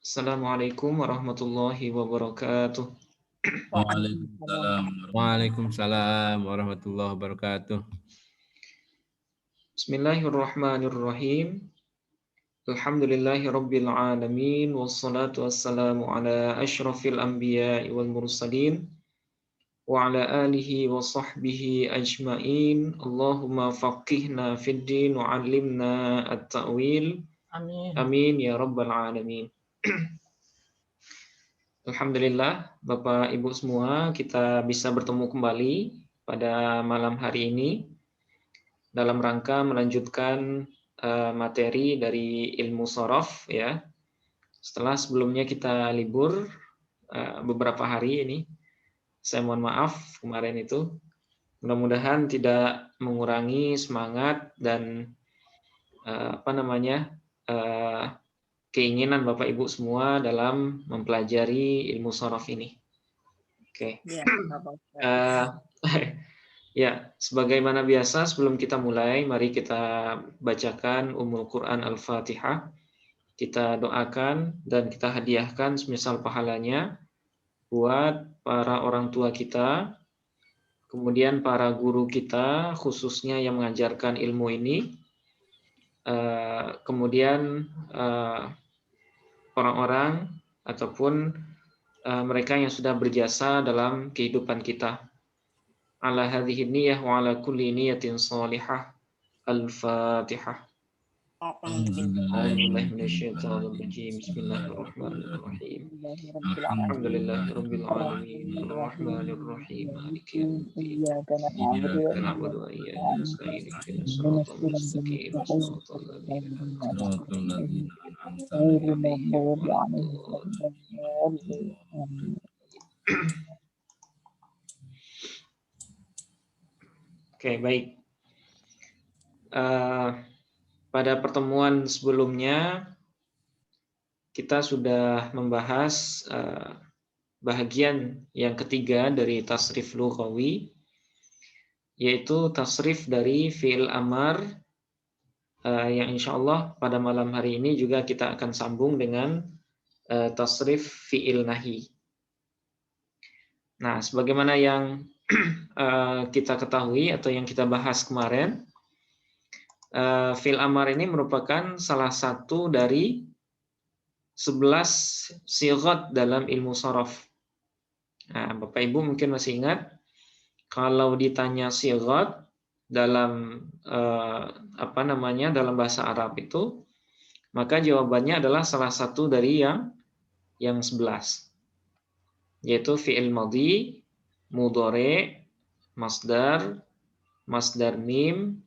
Assalamualaikum warahmatullahi wabarakatuh. Waalaikumsalam. Waalaikumsalam warahmatullahi wabarakatuh. Bismillahirrahmanirrahim. Alhamdulillahi rabbil alamin. Wassalatu wassalamu ala ashrafil anbiya'i wal mursalin. Wa ala alihi wa sahbihi ajma'in. Allahumma faqihna fid din wa 'allimna at-ta'wil. Amin. Amin ya rabbal alamin. Alhamdulillah, Bapak Ibu semua, kita bisa bertemu kembali pada malam hari ini dalam rangka melanjutkan materi dari ilmu sorof ya. Setelah sebelumnya kita libur beberapa hari ini, saya mohon maaf kemarin itu. Mudah-mudahan tidak mengurangi semangat dan keinginan Bapak Ibu semua dalam mempelajari ilmu sorof ini. Oke. Ya, sebagaimana biasa sebelum kita mulai, mari kita bacakan Ummul Quran Al-Fatihah. Kita doakan dan kita hadiahkan semisal pahalanya buat para orang tua kita, kemudian para guru kita, khususnya yang mengajarkan ilmu ini, kemudian orang-orang ataupun mereka yang sudah berjasa dalam kehidupan kita. Ala hadhihi niyyah wa ala kulli niyatin salihah. Al-Fatihah. A'udzubillahi minasyaitonir rajim. Bismillahirrahmanirrahim. Alhamdulillahirabbil alamin. Arrahmanir rahim. Maliki yaumiddin. Iyyaka na'budu wa iyyaka nasta'in. Ihdinas siratal mustaqim. Siratal ladzina an'amta 'alaihim. Oke, baik. Pada pertemuan sebelumnya kita sudah membahas bahagian yang ketiga dari tasrif lughawi, yaitu tasrif dari fi'il amar, yang insya Allah pada malam hari ini juga kita akan sambung dengan tasrif fi'il nahi. Nah, sebagaimana yang kita ketahui atau yang kita bahas kemarin, fi'il amar ini merupakan salah satu dari 11 sighat dalam ilmu sorof. Nah, Bapak Ibu mungkin masih ingat, kalau ditanya sighat dalam dalam bahasa Arab itu, maka jawabannya adalah salah satu dari yang 11, yaitu fi'il madhi, mudhari, masdar, masdar mim,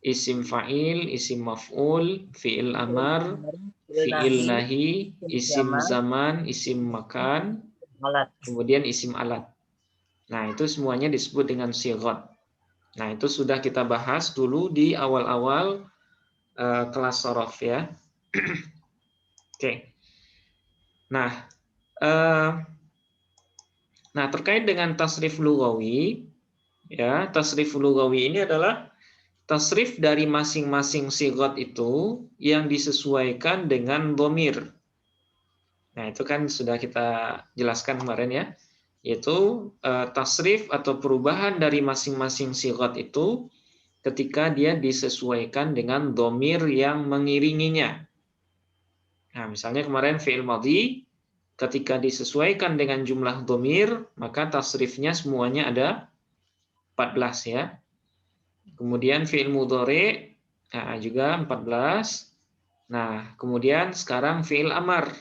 isim fa'il, isim maf'ul, fi'il amar, fi'il nahi, isim zaman, isim makan, kemudian isim alat. Nah, itu semuanya disebut dengan sighat. Nah, itu sudah kita bahas dulu di awal-awal kelas sorof ya. Oke. Nah, terkait dengan tasrif lughawi, ya, tasrif lughawi ini adalah tasrif dari masing-masing sighat itu yang disesuaikan dengan dhamir. Nah, itu kan sudah kita jelaskan kemarin ya, yaitu tasrif atau perubahan dari masing-masing sighat itu ketika dia disesuaikan dengan dhamir yang mengiringinya. Nah, misalnya kemarin fi'il madhi, ketika disesuaikan dengan jumlah dhamir, maka tasrifnya semuanya ada 14 ya. Kemudian fi'il mudhari juga 14. Nah, kemudian sekarang fi'il amar.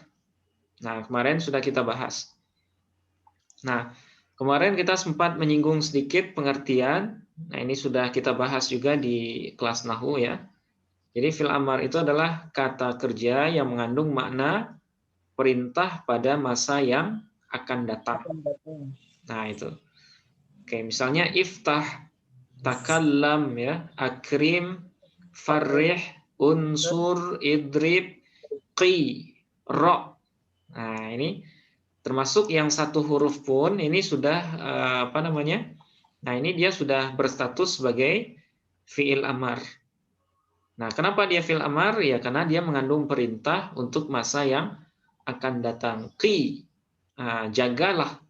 Nah, kemarin sudah kita bahas. Nah, kemarin kita sempat menyinggung sedikit pengertian. Nah, ini sudah kita bahas juga di kelas Nahwu ya. Jadi fi'il amar itu adalah kata kerja yang mengandung makna perintah pada masa yang akan datang. Nah, itu. Oke, misalnya iftah, takallam ya, akrim, farrih, unsur, idrib, qi, ro. Nah, ini termasuk yang satu huruf pun ini sudah Nah, ini dia sudah berstatus sebagai fi'il amar. Nah, kenapa dia fi'il amar? Ya karena dia mengandung perintah untuk masa yang akan datang. Qi, jagalah.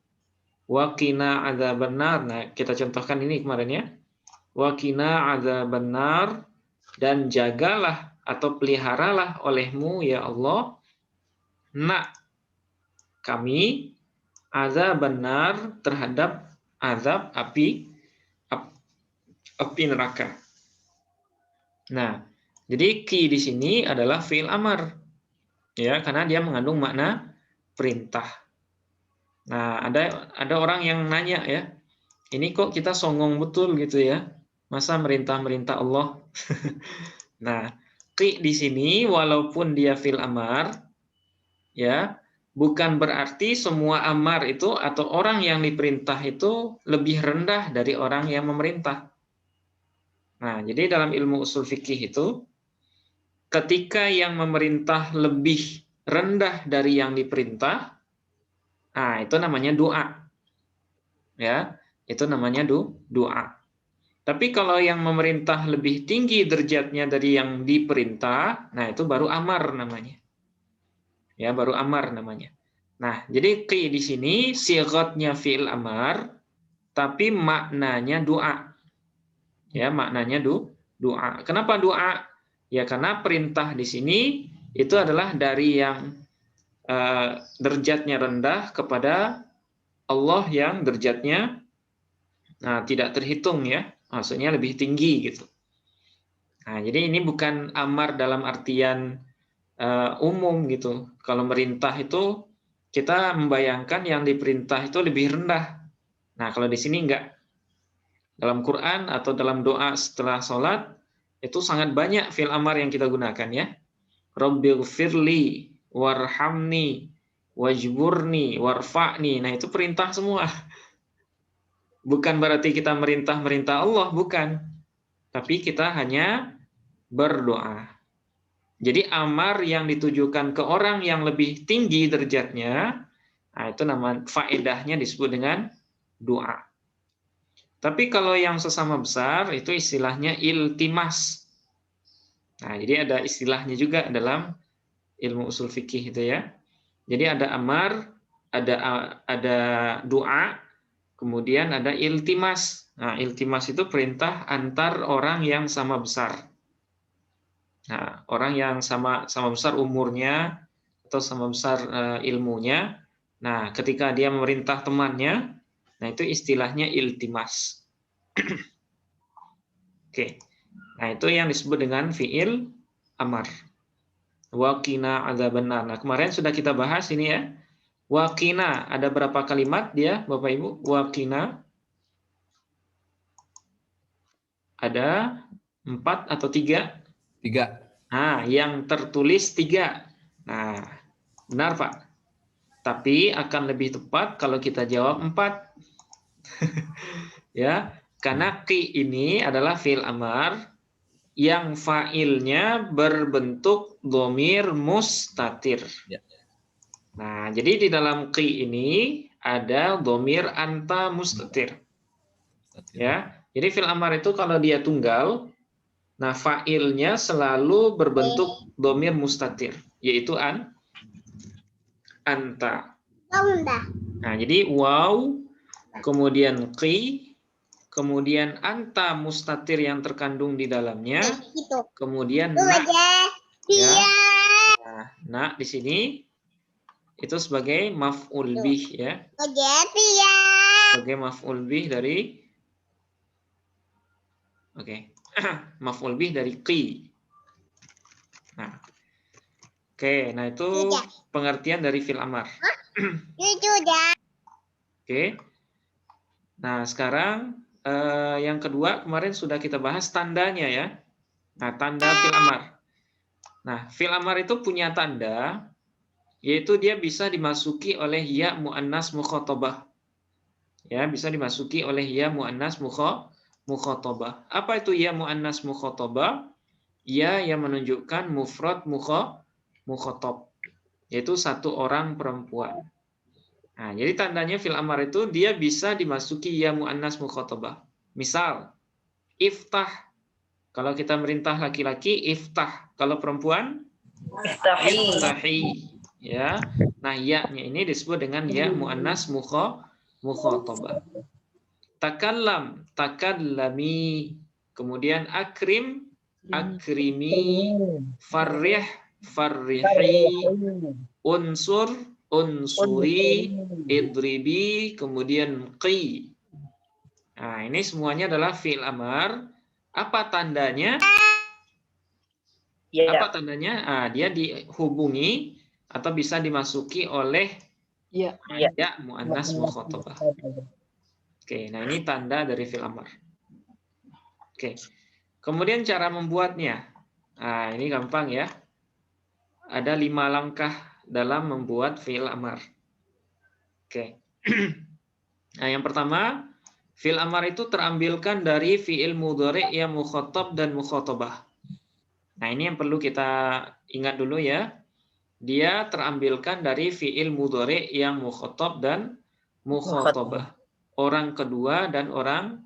Wa qina adzabannar. Nah, kita contohkan ini kemarin ya. Wa qina adzabannar, dan jagalah atau peliharalah olehmu ya Allah kami adzabannar, terhadap azab api neraka. Nah, jadi qi di sini adalah fi'il amar. Ya, karena dia mengandung makna perintah. Nah, ada orang yang nanya ya, ini kok kita songong betul gitu ya, masa merintah-merintah Allah? Nah, qi di sini walaupun dia fil amar, ya, bukan berarti semua amar itu atau orang yang diperintah itu lebih rendah dari orang yang memerintah. Nah, jadi dalam ilmu usul fikih itu, ketika yang memerintah lebih rendah dari yang diperintah, nah, itu namanya doa. Ya, itu namanya doa. Tapi kalau yang memerintah lebih tinggi derajatnya dari yang diperintah, nah itu baru amar namanya. Ya, baru amar namanya. Nah, jadi qi di sini sigatnya fi'il amar, tapi maknanya doa. Ya, maknanya doa. Kenapa doa? Ya, karena perintah di sini itu adalah dari yang derajatnya rendah kepada Allah yang derajatnya tidak terhitung ya, maksudnya lebih tinggi gitu. Nah, jadi ini bukan amar dalam artian umum gitu. Kalau merintah itu kita membayangkan yang diperintah itu lebih rendah. Nah, kalau di sini enggak. Dalam Quran atau dalam doa setelah sholat itu sangat banyak fi'il amar yang kita gunakan ya. Rabbighfirli warhamni wajburni warfa'ni. Nah, itu perintah semua. Bukan berarti kita merintah Allah, bukan. Tapi kita hanya berdoa. Jadi amar yang ditujukan ke orang yang lebih tinggi derajatnya, nah itu nama faedahnya disebut dengan doa. Tapi kalau yang sesama besar itu istilahnya iltimas. Nah, jadi ada istilahnya juga dalam ilmu usul fikih itu ya. Jadi ada amar, ada doa, kemudian ada iltimas. Nah, iltimas itu perintah antar orang yang sama besar. Nah, orang yang sama besar umurnya atau sama besar ilmunya. Nah, ketika dia memerintah temannya, nah itu istilahnya iltimas. Oke. Nah, itu yang disebut dengan fi'il amar. Wa qina adzabannar. Nah, kemarin sudah kita bahas ini ya. Wa qina, ada berapa kalimat dia, Bapak Ibu? Wa qina ada 4 atau 3? 3. Nah, yang tertulis 3. Nah, benar Pak. Tapi akan lebih tepat kalau kita jawab 4. Ya, karena qi ini adalah fi'il amar yang fa'ilnya berbentuk dhamir mustatir. Ya. Nah, jadi di dalam qi ini ada dhamir anta mustatir. Ya, jadi fi'il amar itu kalau dia tunggal, nah fa'ilnya selalu berbentuk dhamir mustatir, yaitu anta. Nah, jadi waw, kemudian qi, kemudian anta mustatir yang terkandung di dalamnya, kemudian na. Ya. Nah, di sini itu sebagai maf'ul bih ya. Sebagai maf'ul bih dari maf'ul bih dari qi. Nah. Oke, nah itu pengertian dari fi'il amar. Oke. Nah, sekarang yang kedua kemarin sudah kita bahas tandanya ya. Nah, tanda fi'il amar. Nah, fi'il amar itu punya tanda, yaitu dia bisa dimasuki oleh ya mu'annas mukhatabah. Ya, bisa dimasuki oleh ya mu'annas mukhatabah. Apa itu ya mu'annas mukhatabah? Ya yang menunjukkan mufrad mukhatab, yaitu satu orang perempuan. Nah, jadi tandanya fi'il amar itu dia bisa dimasuki ya mu'annas mukhatabah. Misal, iftah. Kalau kita merintah laki-laki, iftah. Kalau perempuan, iftahi. ya. Nah, ya-nya ini disebut dengan ya muannas mukhatabah. Takallam, takallami. Kemudian akrim, akrimi. Farrih, farrihi. Unsur, unsuri. Idribi, kemudian qi. Nah, ini semuanya adalah fi'il amar. Apa tandanya? Apa tandanya? Ah, dia dihubungi atau bisa dimasuki oleh ya muannas mukhatabah. Oke, nah ini tanda dari fi'il amar. Oke. Kemudian cara membuatnya. Nah, ini gampang ya. Ada 5 langkah dalam membuat fi'il amar. Oke. Nah, yang pertama, fi'il amar itu terambilkan dari fi'il mudhari' yang mukhatab dan mukhatabah. Nah, ini yang perlu kita ingat dulu ya. Dia terambilkan dari fi'il mudhari' yang mukhatab dan mukhatabah. Orang kedua dan orang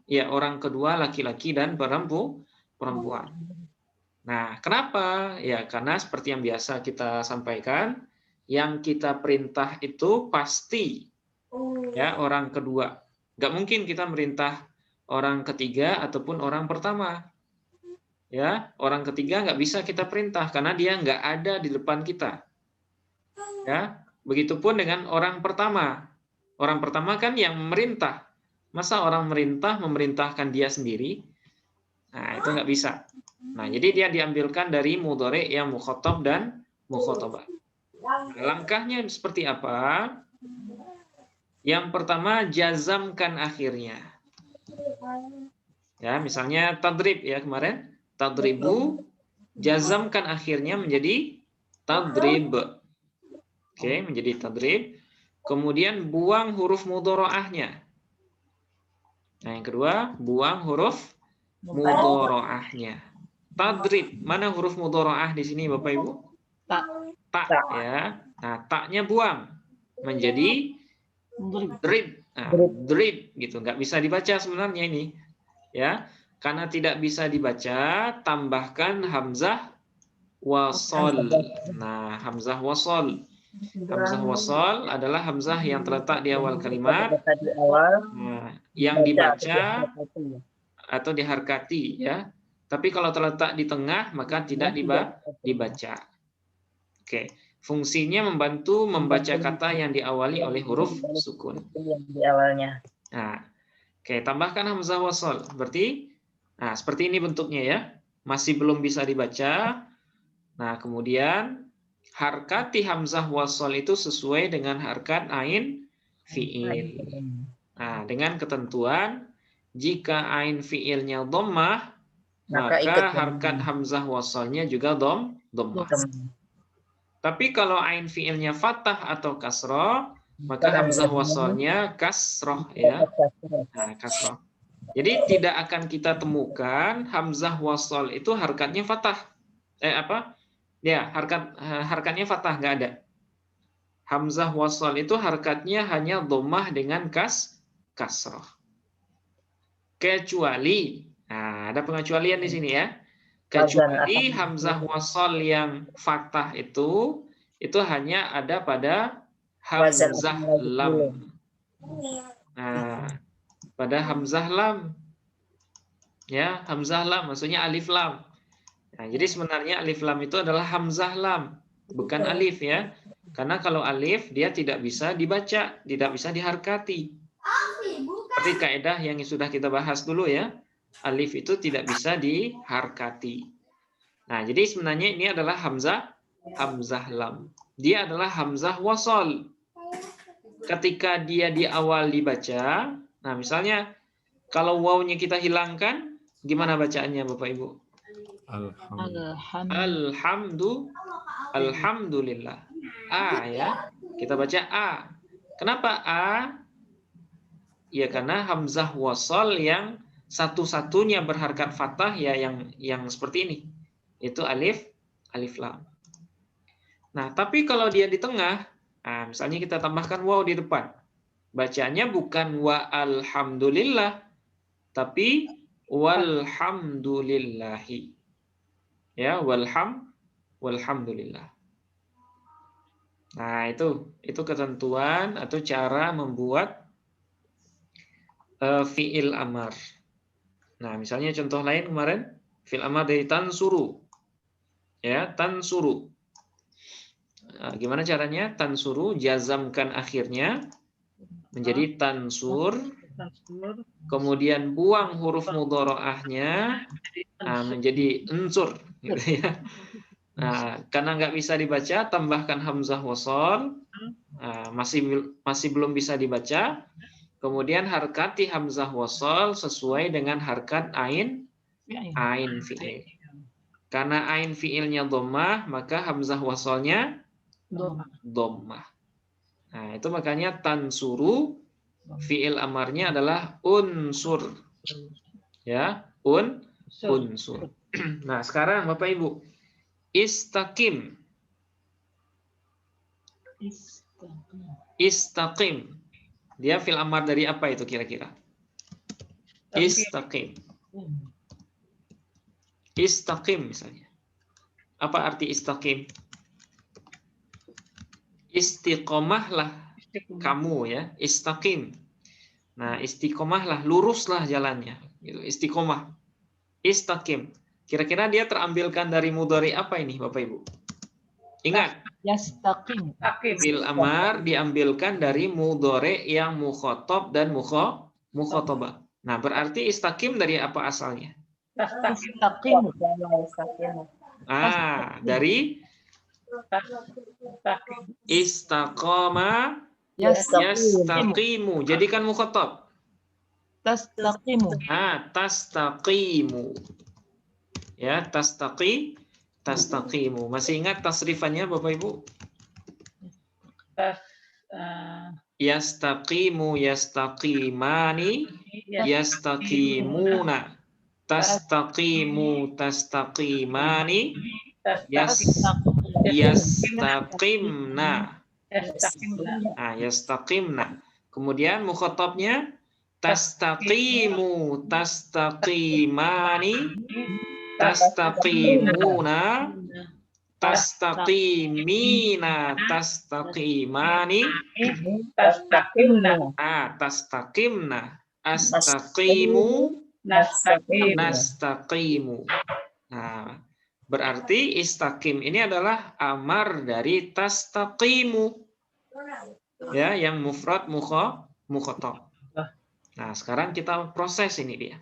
kedua laki-laki dan perempuan. Nah, kenapa? Ya, karena seperti yang biasa kita sampaikan, yang kita perintah itu pasti ya orang kedua. Nggak mungkin kita merintah orang ketiga ataupun orang pertama. Ya, orang ketiga nggak bisa kita perintah karena dia nggak ada di depan kita. Ya, begitupun dengan orang pertama. Orang pertama kan yang memerintah. Masa orang memerintahkan dia sendiri? Nah, itu nggak bisa. Nah, jadi dia diambilkan dari mudhari' yang mukhatab dan mukhatabah. Langkahnya seperti apa? Yang pertama, jazamkan akhirnya. Ya, misalnya tadrib ya kemarin. Tadribu, jazamkan akhirnya menjadi tadrib. Oke, menjadi tadrib. Kemudian buang huruf mudhora'ahnya. Nah, yang kedua, buang huruf mudhora'ahnya. Tadrib, mana huruf mudhora'ah di sini Bapak Ibu? Tak ya. Nah, taknya buang menjadi drib. Nah, drib gitu, nggak bisa dibaca sebenarnya ini. Ya, karena tidak bisa dibaca, tambahkan hamzah wasol. Nah, hamzah wasol. Hamzah wasol adalah hamzah yang terletak di awal kalimat, yang dibaca atau diharkati ya. Tapi kalau terletak di tengah maka tidak dibaca. Oke, fungsinya membantu membaca kata yang diawali oleh huruf sukun. Di awalnya. Nah, oke, tambahkan hamzah wasol. Berarti, nah seperti ini bentuknya ya. Masih belum bisa dibaca. Nah, kemudian harkati hamzah wasol itu sesuai dengan harkat ain fi'il. Nah, dengan ketentuan jika ain fi'ilnya dhammah, maka harkat hamzah wasolnya juga dhammah. Tapi kalau ain fi'ilnya fathah atau kasroh, maka hamzah wasolnya kasroh ya. Nah, kasroh. Jadi tidak akan kita temukan hamzah wasol itu harkatnya fathah. Ya, harkatnya fathah nggak ada. Hamzah wasol itu harkatnya hanya dhammah dengan kasroh. Kecuali, nah ada pengecualian di sini ya. Kecuali hamzah wasol yang fathah itu hanya ada pada hamzah lam. Nah, pada hamzah lam. Ya, hamzah lam maksudnya alif lam. Nah, jadi sebenarnya alif lam itu adalah hamzah lam, bukan alif ya. Karena kalau alif dia tidak bisa dibaca, tidak bisa diharkati. Seperti kaidah yang sudah kita bahas dulu ya. Alif itu tidak bisa diharkati. Nah, jadi sebenarnya ini adalah hamzah lam. Dia adalah hamzah wasol. Ketika dia di awal dibaca, nah misalnya kalau wawunya kita hilangkan, gimana bacaannya Bapak Ibu? Alhamdulillah. A ya. Kita baca A. Kenapa A? Ya karena hamzah wasol yang satu-satunya berharkat fathah ya yang seperti ini. Itu alif lam. Nah, tapi kalau dia di tengah, nah misalnya kita tambahkan waw di depan. Bacanya bukan wa alhamdulillah, tapi walhamdulillahi. Ya, walhamdulillah. Nah, itu ketentuan atau cara membuat fi'il amar. Nah, misalnya contoh lain kemarin, fi'il amar dari tansuru. Ya, tansuru. Nah, gimana caranya? Tansuru, jazamkan akhirnya menjadi tansur, kemudian buang huruf mudharaahnya menjadi unsur, gitu ya. Nah, karena nggak bisa dibaca, tambahkan hamzah wasol. Nah, masih belum bisa dibaca. Kemudian harkati hamzah wasol sesuai dengan harkat ain fi'il. Karena ain fi'ilnya dhammah, maka hamzah wasolnya dhammah. Nah, itu makanya tansuru fi'il amarnya adalah unsur. Ya, unsur. Nah, sekarang Bapak Ibu, istaqim. Istaqim. Dia fi'il amar dari apa itu kira-kira? Istaqim. Istaqim misalnya. Apa arti istaqim? Istiqomahlah kamu ya, istaqim. Nah, istiqomahlah, luruslah jalannya. Gitu, istiqomah. Istaqim. Kira-kira dia terambilkan dari mudhari apa ini, Bapak Ibu? Ingat, Yastaqim. fi'il amar diambilkan dari mudhari yang mukhatab dan mukhatabah. Nah, berarti istaqim dari apa asalnya? Yastaqim. Dari istaqama yastaqimu. Jadikan mukhatab. Tastaqimu. Tastaqimu. Ya, tastaqimu. Masih ingat tasrifannya Bapak Ibu? Yastaqimu, yastaqimani, yastaqimuna. Tastaqimu, tastaqimani, yastaqimna. Yastaqimna. Kemudian mukhatabnya tastaqimu, tastaqimani, tastaqimuna, tastaqimina, tastaqimani, tastaqimna, astaqimu, nastaqimu. Nah, berarti istaqim ini adalah amar dari tastaqimu. Ya, yang mufrad mukhatab. Nah, sekarang kita proses ini dia.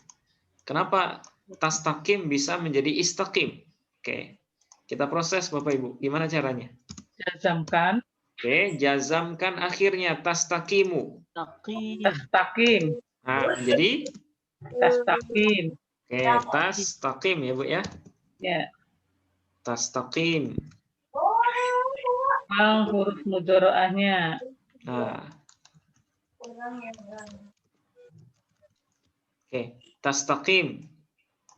Kenapa tastaqim bisa menjadi istaqim? Oke. Kita proses Bapak Ibu. Gimana caranya? Jazamkan. Oke, jazamkan akhirnya tastaqimu. Tastaqim. Nah, menjadi Tastaqim. Oke, tastaqim ya, Bu ya. Ya. Tastaqim. Huruf mudharaahnya. Nah. Oke, tastaqim.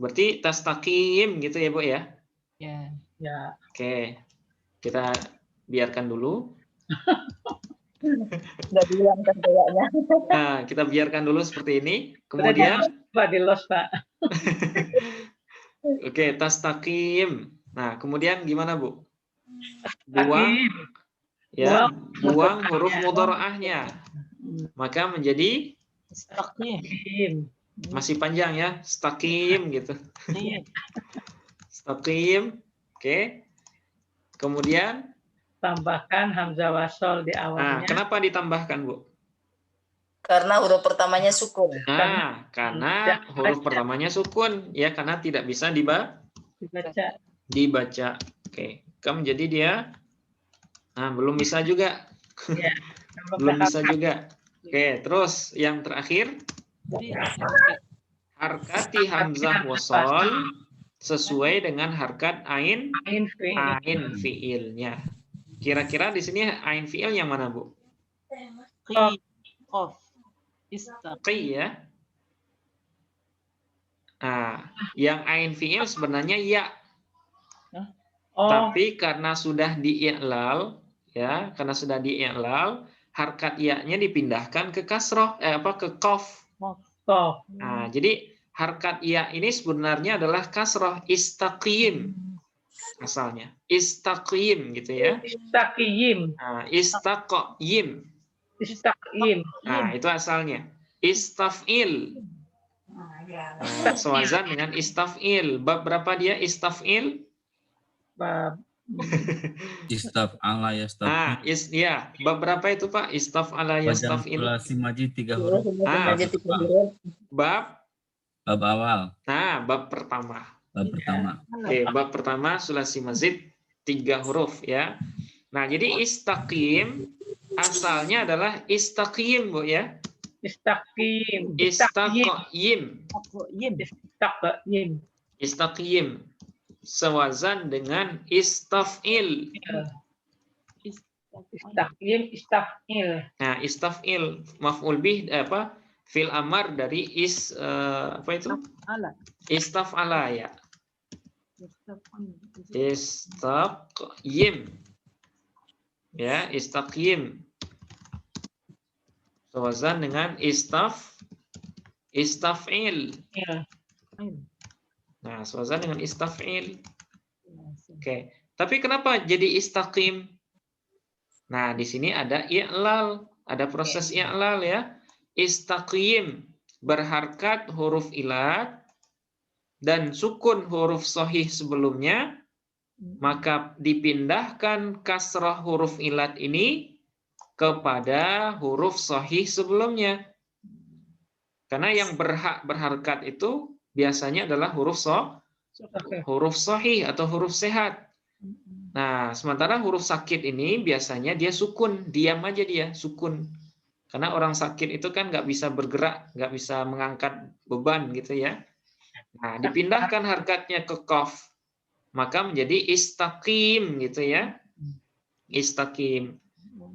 Berarti tastaqim gitu ya, Bu ya? Ya. Ya. Oke. Kita biarkan dulu. Nggak dihilangkan kayaknya. Nah, kita biarkan dulu seperti ini. Kemudian Pak di los, Pak. Oke, tastaqim. Nah, kemudian gimana, Bu? Buang huruf mudharaahnya. Maka menjadi Istaqim. masih panjang ya, staqim gitu. Staqim. Oke. Kemudian tambahkan hamzah wasol di awalnya. Nah, kenapa ditambahkan, Bu? Karena huruf pertamanya sukun. Nah, karena huruf pertamanya sukun, ya karena tidak bisa dibaca. Oke, jadi dia belum bisa juga. Ya, belum bisa juga. Oke, terus yang terakhir harkati hamzah wasol sesuai dengan harkat ain fiilnya. Kira-kira di sini ain fiil yang mana, Bu? Qaf. Qi ya. Nah, yang ain fiil sebenarnya ya. Tapi karena sudah di-i'lal, ya, karena sudah di-i'lal, harkat ya-nya dipindahkan ke kasroh, ke qaf. Nah, jadi harkat ya ini sebenarnya adalah kasroh istaqim. asalnya. Istaqim gitu ya. Istaqim. Nah, istaqim. Istaqim. Nah, itu asalnya. Istaf'il. Nah, sewazan dengan istaf'il. Bab berapa dia istaf'il? Bab Istaf ala ya staf. Ah, ya. Bab berapa itu, Pak? Istaf'ala Wajan yastaf'il. sulasi majid 3 huruf. Ah. Aja 3 huruf. Bab. Bab awal. Nah, bab pertama. Bab pertama. Oke, bab pertama sulasi mazid 3 huruf ya. Nah, jadi istaqim asalnya adalah istaqim, Bu ya. Istaqim. Istaqim. Istaqim. Istaqim. Sewazan dengan istaf'il. Istaqim. Istaf'il. Nah, istaf'il maf'ul bih apa? Fil amar dari apa itu? Ala. Istaf'ala ya. Istaqim. Ya, istaqim. Sewazan dengan istaf'il. Nah, sewazan dengan istaf'il. Oke. Tapi kenapa jadi istaqim? Nah, di sini ada i'lal, ada proses i'lal ya. Istaqim berharkat huruf ilat dan sukun huruf sahih sebelumnya, maka dipindahkan kasrah huruf ilat ini kepada huruf sahih sebelumnya. Karena yang berhak berharkat itu biasanya adalah huruf sahih atau huruf sehat. Nah, sementara huruf sakit ini biasanya dia sukun, diam aja dia, sukun. Karena orang sakit itu kan nggak bisa bergerak, nggak bisa mengangkat beban gitu ya. Nah, dipindahkan harkatnya ke qaf, maka menjadi istaqim gitu ya. Istaqim.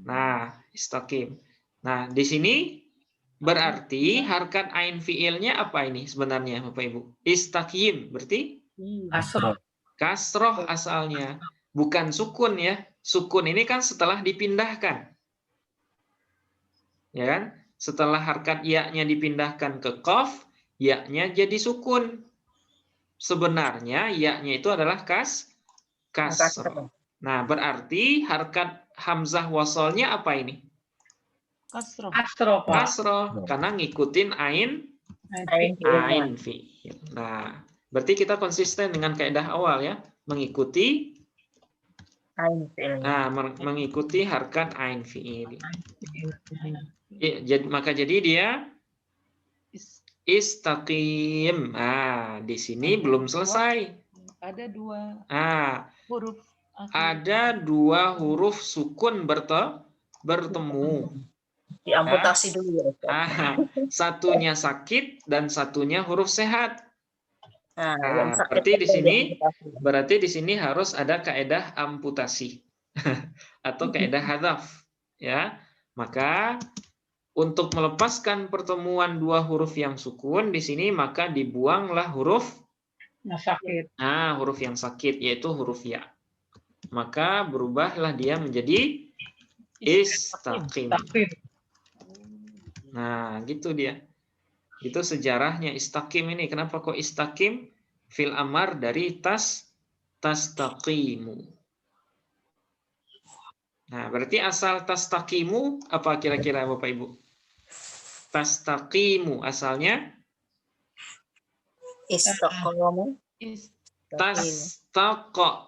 Nah, istaqim. Nah, di sini berarti harkat ain fiilnya apa ini sebenarnya Bapak Ibu? Istaqim berarti Kasroh. kasroh asalnya, bukan sukun ya. Sukun ini kan setelah dipindahkan. Ya kan? Setelah harkat ya-nya dipindahkan ke qaf, ya-nya jadi sukun. Sebenarnya ya-nya itu adalah kasroh. Nah, berarti harkat hamzah wasolnya apa ini? Kasroh. Kasroh, Pak. Kasroh, karena ngikutin ain fiil. Nah, berarti kita konsisten dengan kaidah awal ya, mengikuti mengikuti harkat ain fiil. Jadi dia istaqim. Ah, di sini belum selesai. Ada 2 Ah, huruf akhir. ada 2 huruf sukun bertemu. Diamputasi dulu ya. Ah, satunya sakit dan satunya huruf sehat. Nah, Nah, berarti di sini harus ada kaedah amputasi atau kaedah hadzaf ya. Maka untuk melepaskan pertemuan 2 huruf yang sukun di sini maka dibuanglah huruf huruf yang sakit yaitu huruf ya. Maka berubahlah dia menjadi istaqim. Nah, gitu dia. Itu sejarahnya istaqim ini. Kenapa kok istaqim? Fil amar dari tastaqimu. Nah, berarti asal tastaqimu apa kira-kira Bapak Ibu? Tastaqimu asalnya Istaqamu. tastaqyimu.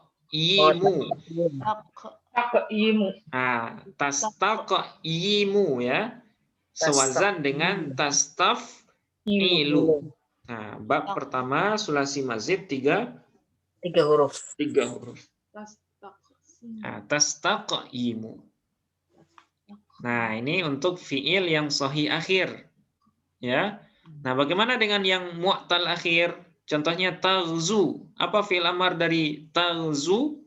Taqimu. Nah, tastaqyimu ya. Sewazan dengan tastaf'ilu. Nah, bab pertama sulasi mazid 3 huruf. Nah, tastaqyimu. Nah, ini untuk fiil yang sahih akhir. Ya. Nah, bagaimana dengan yang mu'tal akhir? Contohnya taghzu. Apa fiil amar dari taghzu?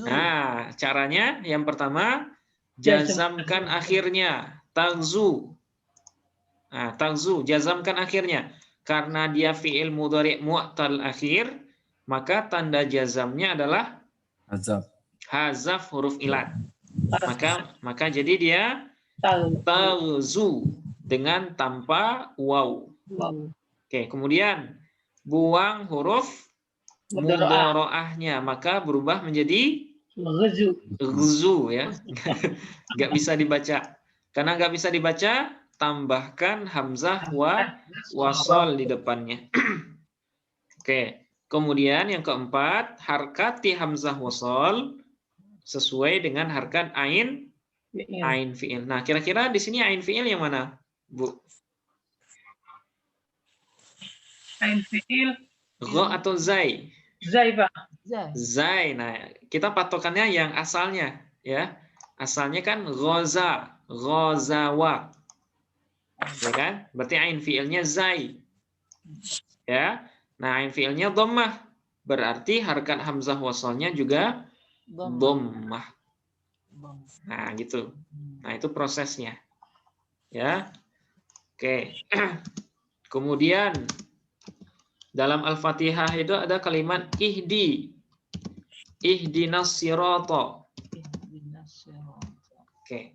Nah, caranya yang pertama jazamkan akhirnya. Taghzu. Nah, taghzu, jazamkan akhirnya. Karena dia fiil mudhari' mu'tal akhir, maka tanda jazamnya adalah hazaf huruf ilat. Maka jadi dia taghzu dengan tanpa waw. Oke, kemudian buang huruf mudharaahnya, maka berubah menjadi Ghuzu. ghzu ya. Nggak bisa dibaca. Karena nggak bisa dibaca, tambahkan hamzah wasol di depannya. Oke. Kemudian yang keempat, harkati hamzah wasol sesuai dengan harkat ain fi'il. Nah, kira-kira di sini ain fi'il yang mana, Bu? Ain fi'il. Gho atau zai? Zai, Pak. Zai. Zai. Nah, kita patokannya yang asalnya ya. Asalnya kan ghoza, ghozawa. Ya kan? Berarti ain fi'ilnya zai. Ya. Nah, ain fi'ilnya dhammah. Berarti harkat hamzah wasalnya juga dhammah. Nah, gitu. Nah, itu prosesnya. Ya. Oke. Kemudian dalam Al-Fatihah itu ada kalimat ihdi. Ihdinas sirata. Oke.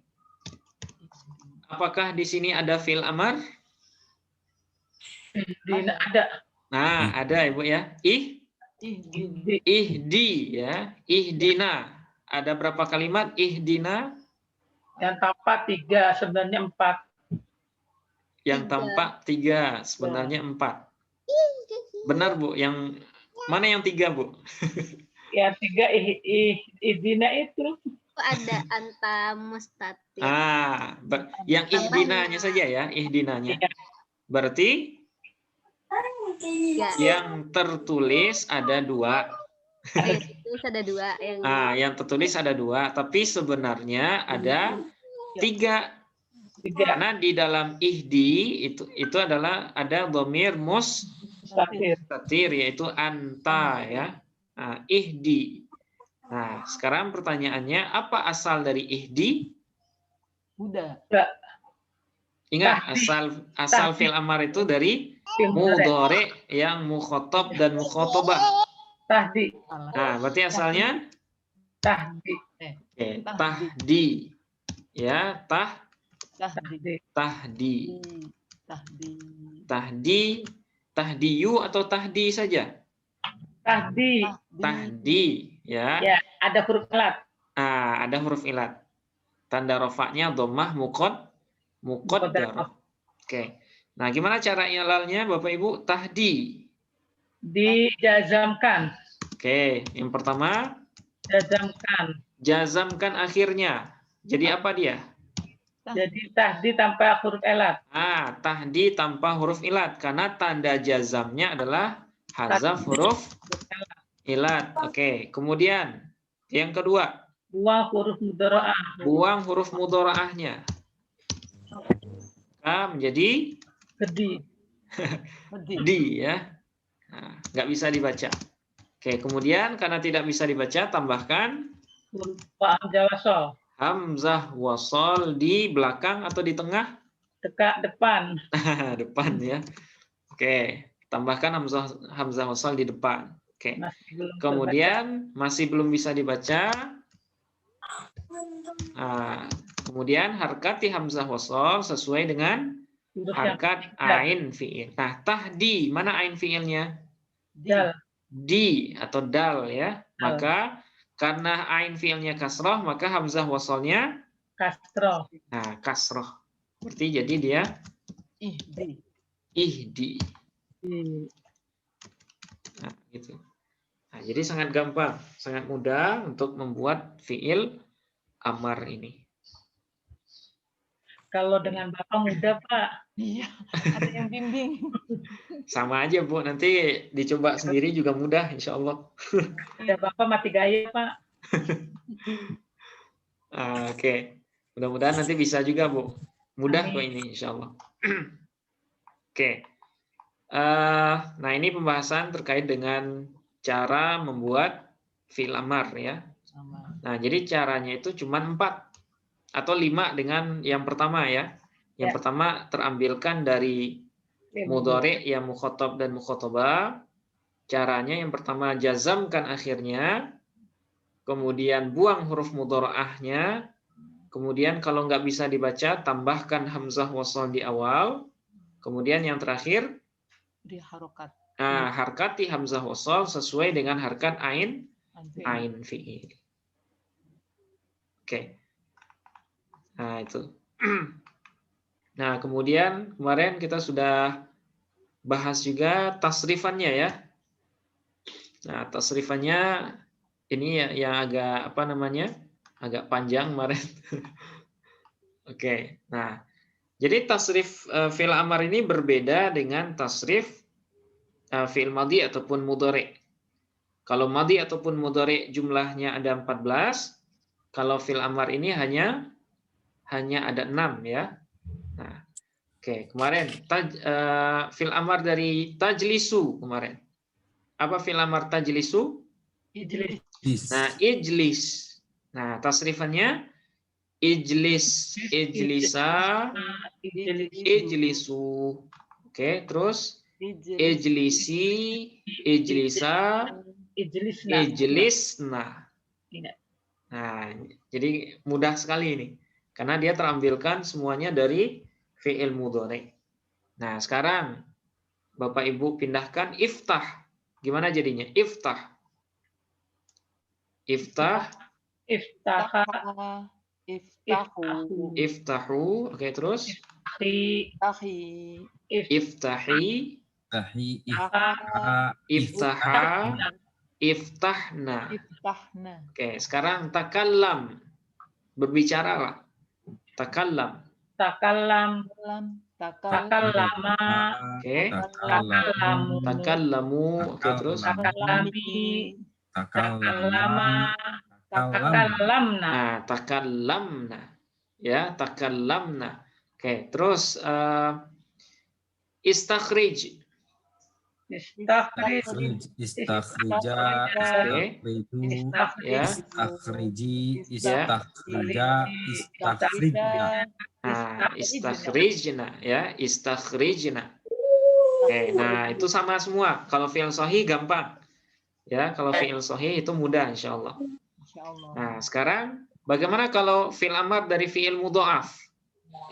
Apakah di sini ada fi'il amar? Ada. Nah, ada Ibu ya. Ihdi ya. Ihdina. Ada berapa kalimat ihdina? Yang tampak 3, sebenarnya 4. Yang tampak 3, sebenarnya 4. Benar, Bu. Yang mana yang 3, Bu? Yang 3 ihdina itu. Ada anta mustatir. Yang ihdinanya saja ya, ihdinanya. Berarti yang tertulis ada 2. Terus ada 2 yang. Yang tertulis ada 2, tapi sebenarnya ada 3. Karena di dalam ihdi itu adalah ada dhamir mustatir yaitu anta ya. Nah, ihdi. Nah, sekarang pertanyaannya apa asal dari ihdi? Buddha. Ingat asal fi'il amar itu dari mudhari yang mukhatab dan mukhatabah. Tahdi. Nah, berarti asalnya Tahdi. tahdi. Ya, Tahdi. tahdi. Tahdi. Tahdiyu atau tahdi saja? Tahdi. Tahdi, ya. Ya, ada huruf ilat. Ada huruf ilat. Tanda rofaknya dhammah muqaddarah. Oke. Nah, gimana cara ilalnya Bapak Ibu? Tahdi. Dijazamkan. Oke, yang pertama Jazamkan. jazamkan akhirnya. Jadi apa dia? Jadi tahdi tanpa huruf ilat. Tahdi tanpa huruf ilat karena tanda jazamnya adalah hazaf huruf ilat. Oke, kemudian yang kedua, Buang huruf mudharaah. buang huruf mudharaahnya. Menjadi di ya. Nah, nggak bisa dibaca. Oke, kemudian karena tidak bisa dibaca, tambahkan hamzah wasol di belakang atau di tengah? Depan. Depan ya. Oke, tambahkan hamzah wasol di depan. Oke. Kemudian masih belum bisa dibaca. Kemudian harkati hamzah wasol sesuai dengan harkat ain fi'il. Nah, tahdi, mana ain fi'ilnya? Dal. Di atau dal ya. Maka karena ain fi'ilnya kasroh, maka hamzah wasolnya Kasroh. Nah, kasroh. Berarti jadi dia ihdi. Nah, gitu. Nah, jadi sangat gampang, sangat mudah untuk membuat fi'il amar ini. Kalau dengan Bapak mudah, Pak. Iya, ada yang bimbing. Sama aja, Bu. Nanti dicoba sendiri juga mudah, insya Allah. Ya, Bapak mati gaya, Pak. Oke. Mudah-mudahan nanti bisa juga, Bu. Mudah kok ini, insya Allah. Oke. Nah, ini pembahasan terkait dengan cara membuat fi'il amar ya. Nah, jadi caranya itu cuma 4 atau 5 dengan yang pertama ya. Yang pertama terambilkan dari mudhari yang mukhatab dan mukhatabah. Caranya yang pertama jazamkan akhirnya, kemudian buang huruf mudharaahnya, kemudian kalau nggak bisa dibaca tambahkan hamzah wasal di awal, kemudian yang terakhir harkati hamzah wasal sesuai dengan harkat ain fi'il. Oke. Nah, itu. Nah, kemudian kemarin kita sudah bahas juga tasrifannya ya. Nah, tasrifannya ini yang agak apa namanya? Agak panjang kemarin. Oke. Nah, jadi tasrif fi'il amar ini berbeda dengan tasrif fi'il madhi ataupun mudhari. Kalau madhi ataupun mudhari jumlahnya ada 14, kalau fi'il amar ini hanya ada 6 ya. Nah, oke, kemarin fi'il amar dari tajlisu kemarin. Apa fi'il amar tajlisu? Ijlis. Nah, ijlis. Nah, tasrifannya ijlis, ijlisa, ijlisu. Oke, terus ijlisi, ijlisa, ijlisna. Nah, jadi mudah sekali ini. Karena dia terambilkan semuanya dari fi'il mudhari. Nah, sekarang Bapak Ibu pindahkan iftah. Gimana jadinya? Iftah. Iftah. Iftaha. Iftahu. Iftahu. Oke, terus? Iftahi. Iftahi. Tahi Iftaha. Iftaha. Iftahna. Iftahna. Oke, sekarang takallam. Berbicaralah. Takallam. Takallam. Takallama. Oke. Takallamu. Takallamu. Oke, terus? Takallami. Takallama. Takallamna. Nah, takallamna. Ya, takallamna. Oke, terus istakhrij. Istakhrij. istakhrija, istakhriju, Ya. istakhriji, istakhrija, istakhrijna. Nah, istakhrijna ya, istakhrijna. Oke, nah itu sama semua. Kalau fi'il sahih gampang. Ya, kalau fi'il sahih itu mudah insyaallah. Insyaallah. Nah, sekarang bagaimana kalau fi'il amar dari fi'il mudha'af?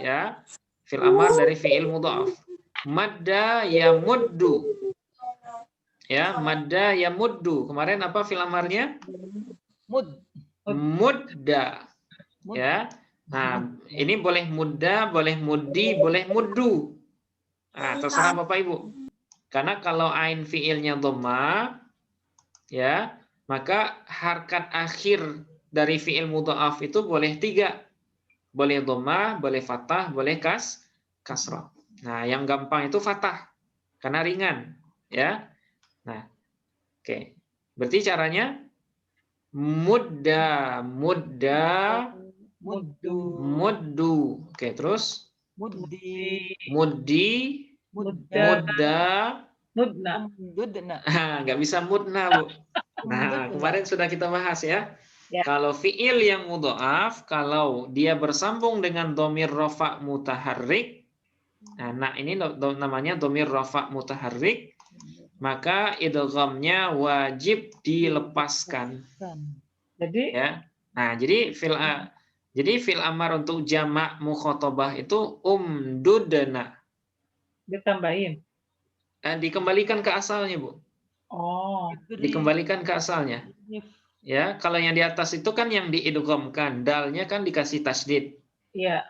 Ya, fi'il amar dari fi'il mudha'af. Madda yamuddu. Ya, madda yamuddu. Kemarin apa fi'il amarnya? Mud. Mudda. Ya. Nah, ini boleh mudda, boleh muddi, boleh muddu. Nah, terserah Bapak Ibu. Karena kalau ain fi'ilnya dhamma, ya, maka harkat akhir dari fi'il mudha'af itu boleh 3. Boleh dhamma, boleh fathah, boleh kasrah. Nah, yang gampang itu fathah. Karena ringan, ya. Nah, oke. Berarti caranya mudda, muddu. Oke, terus Muddi. muddi, mudda. Mudna. Mudna. Nggak bisa mudna, Bu. Nah, kemarin sudah kita bahas ya. Ya. Kalau fi'il yang mudha'af, kalau dia bersambung dengan dhamir rafa' mutaharrik, nah ini namanya dhamir rafa' mutaharrik, maka idghamnya wajib dilepaskan. Jadi Ya. Nah, jadi fi'il amar untuk jamak mukhatabah itu umdudna. ditambahin. Dikembalikan ke asalnya, Bu. Oh, Dikembalikan ke asalnya. Ya, kalau yang di atas itu kan yang diidghamkan, dalnya kan dikasih tasdid. iya.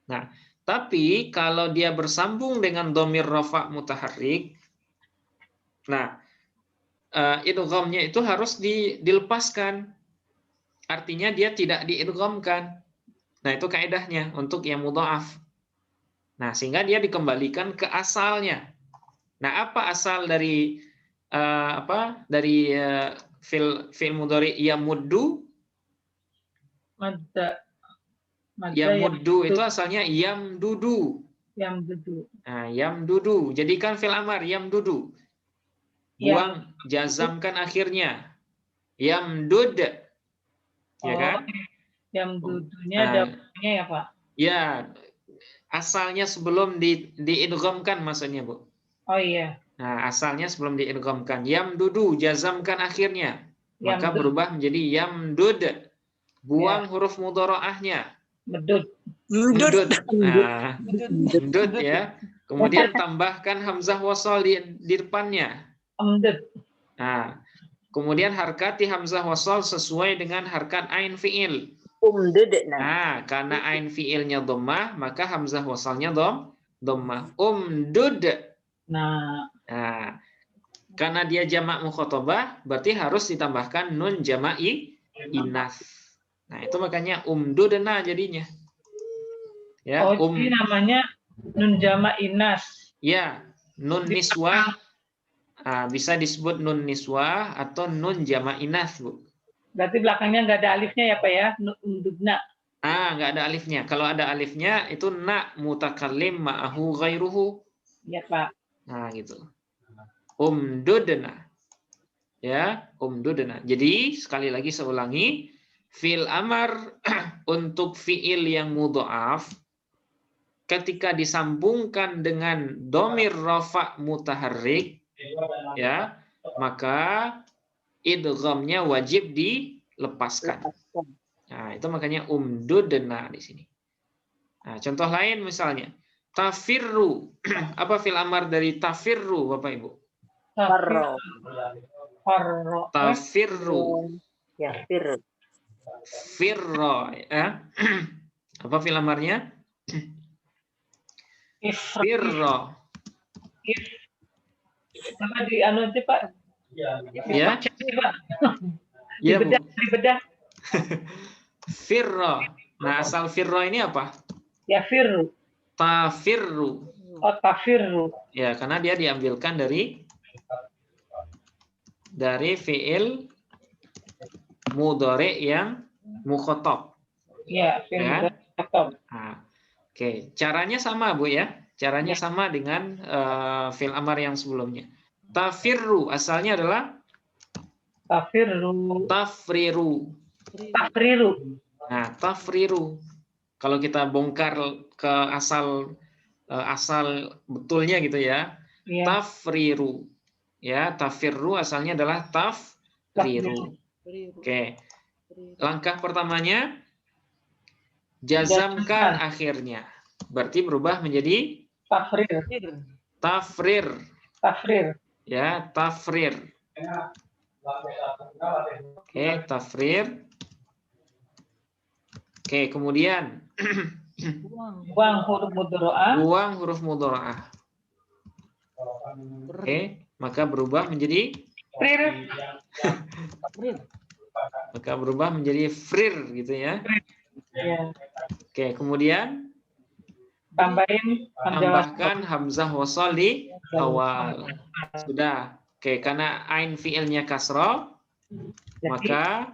Nah, tapi kalau dia bersambung dengan dhamir rafa' mutaharrik, nah, idghamnya itu harus dilepaskan. Artinya dia tidak diidghamkan. Nah, itu kaidahnya untuk yang mudha'af. Nah, sehingga dia dikembalikan ke asalnya. Nah, apa asal dari fi'il mudhari yamuddu? Madda. Yamuddu itu asalnya yamdudu. Yamdudu. Nah, yamdudu. Jadikan fi'il amar yamdudu. Buang, jazamkan akhirnya. Yamdud. Ya kan? Yamdudunya Nah, dapatnya ya, Pak? Ya, asalnya sebelum diidghamkan maksudnya, Bu. Oh iya. Nah, asalnya sebelum diidghamkan. Yamdudu, jazamkan akhirnya. Maka Yamdud. berubah menjadi yamdud. Buang huruf mudharaahnya. Medud. Mudud. Nah, mudud ya. Kemudian tambahkan hamzah wasal di depannya. Amdad. Nah, kemudian harkati hamzah wasal sesuai dengan harkat ain fiil. Umdudna. Nah, karena ain fiilnya dhammah, maka hamzah wasalnya dhammah. Umdud. Nah, Nah, karena dia jamak mukhatabah, berarti harus ditambahkan nun jama'i inas. Nah, itu makanya umdudna jadinya. Ya, ini namanya nun jama inas. ya, nun niswah. Bisa disebut nun niswah atau nun jama inas, Bu. Berarti belakangnya nggak ada alifnya ya Pak ya? Umdudna. Nggak ada alifnya. Kalau ada alifnya itu na mutakallim ma'ahu ghairuhu. Ya Pak. Nah, gitu. Umdudna. Ya, umdudna. Jadi, sekali lagi saya ulangi, fi'il amar untuk fi'il yang mudha'af ketika disambungkan dengan domir rafa' mutaharrik, ya, maka idghamnya wajib dilepaskan. Nah, itu makanya umdudna di sini. Nah, contoh lain misalnya tafirru. Apa fi'il amar dari tafirru, Bapak Ibu? Farro. Tafirru. Ya, fir. Firro, ya. Apa fi'il amarnya? Firro. Apa di anu itu Pak? Ya. Pak. Ya, Bu. Dibedah. Firro. Nah, asal firro ini apa? Ya firru. Tafirru. Oh, tafirru. Ya, karena dia diambilkan dari fi'il mudhari yang mukhatab. Ya, firru. Nah, oke, caranya sama, Bu ya. Caranya sama dengan fi'il amar yang sebelumnya. Tafirru asalnya adalah Tafirru. tafriru. Tafriru. Nah, tafriru. Kalau kita bongkar ke asal betulnya gitu ya. Ya. Tafriru. Ya, tafirru asalnya adalah tafriru. Oke. Langkah pertamanya jazamkan akhirnya. Berarti berubah menjadi Tafrir. tafrir. Tafrir. Ya, tafrir. Oke, tafrir. Oke, kemudian Buang huruf mudharaah. buang huruf mudharaah. Oke, maka berubah menjadi frir gitu ya. Ya. Oke, kemudian tambahkan hamzah wasal di awal. Sudah. Oke, karena ain fiilnya kasroh, maka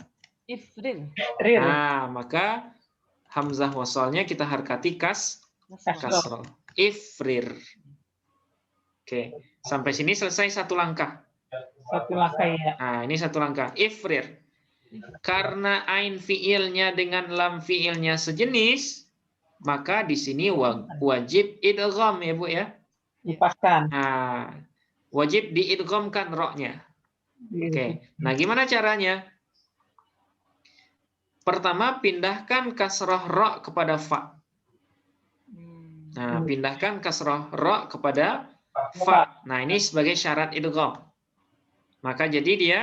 maka hamzah wasalnya kita harkati kasroh. Ifrir. Oke, sampai sini selesai satu langkah. Satu langkah ya. Nah, ini satu langkah. Ifrir. Karena ain fiilnya dengan lam fiilnya sejenis, maka di sini wajib idgham ya, Bu ya. Dipaskan. Nah, wajib diidghamkan roknya. Oke. Nah, gimana caranya? Pertama, pindahkan kasroh rok kepada fa. Nah, pindahkan kasroh rok kepada fa. Nah, ini sebagai syarat idgham. Maka jadi dia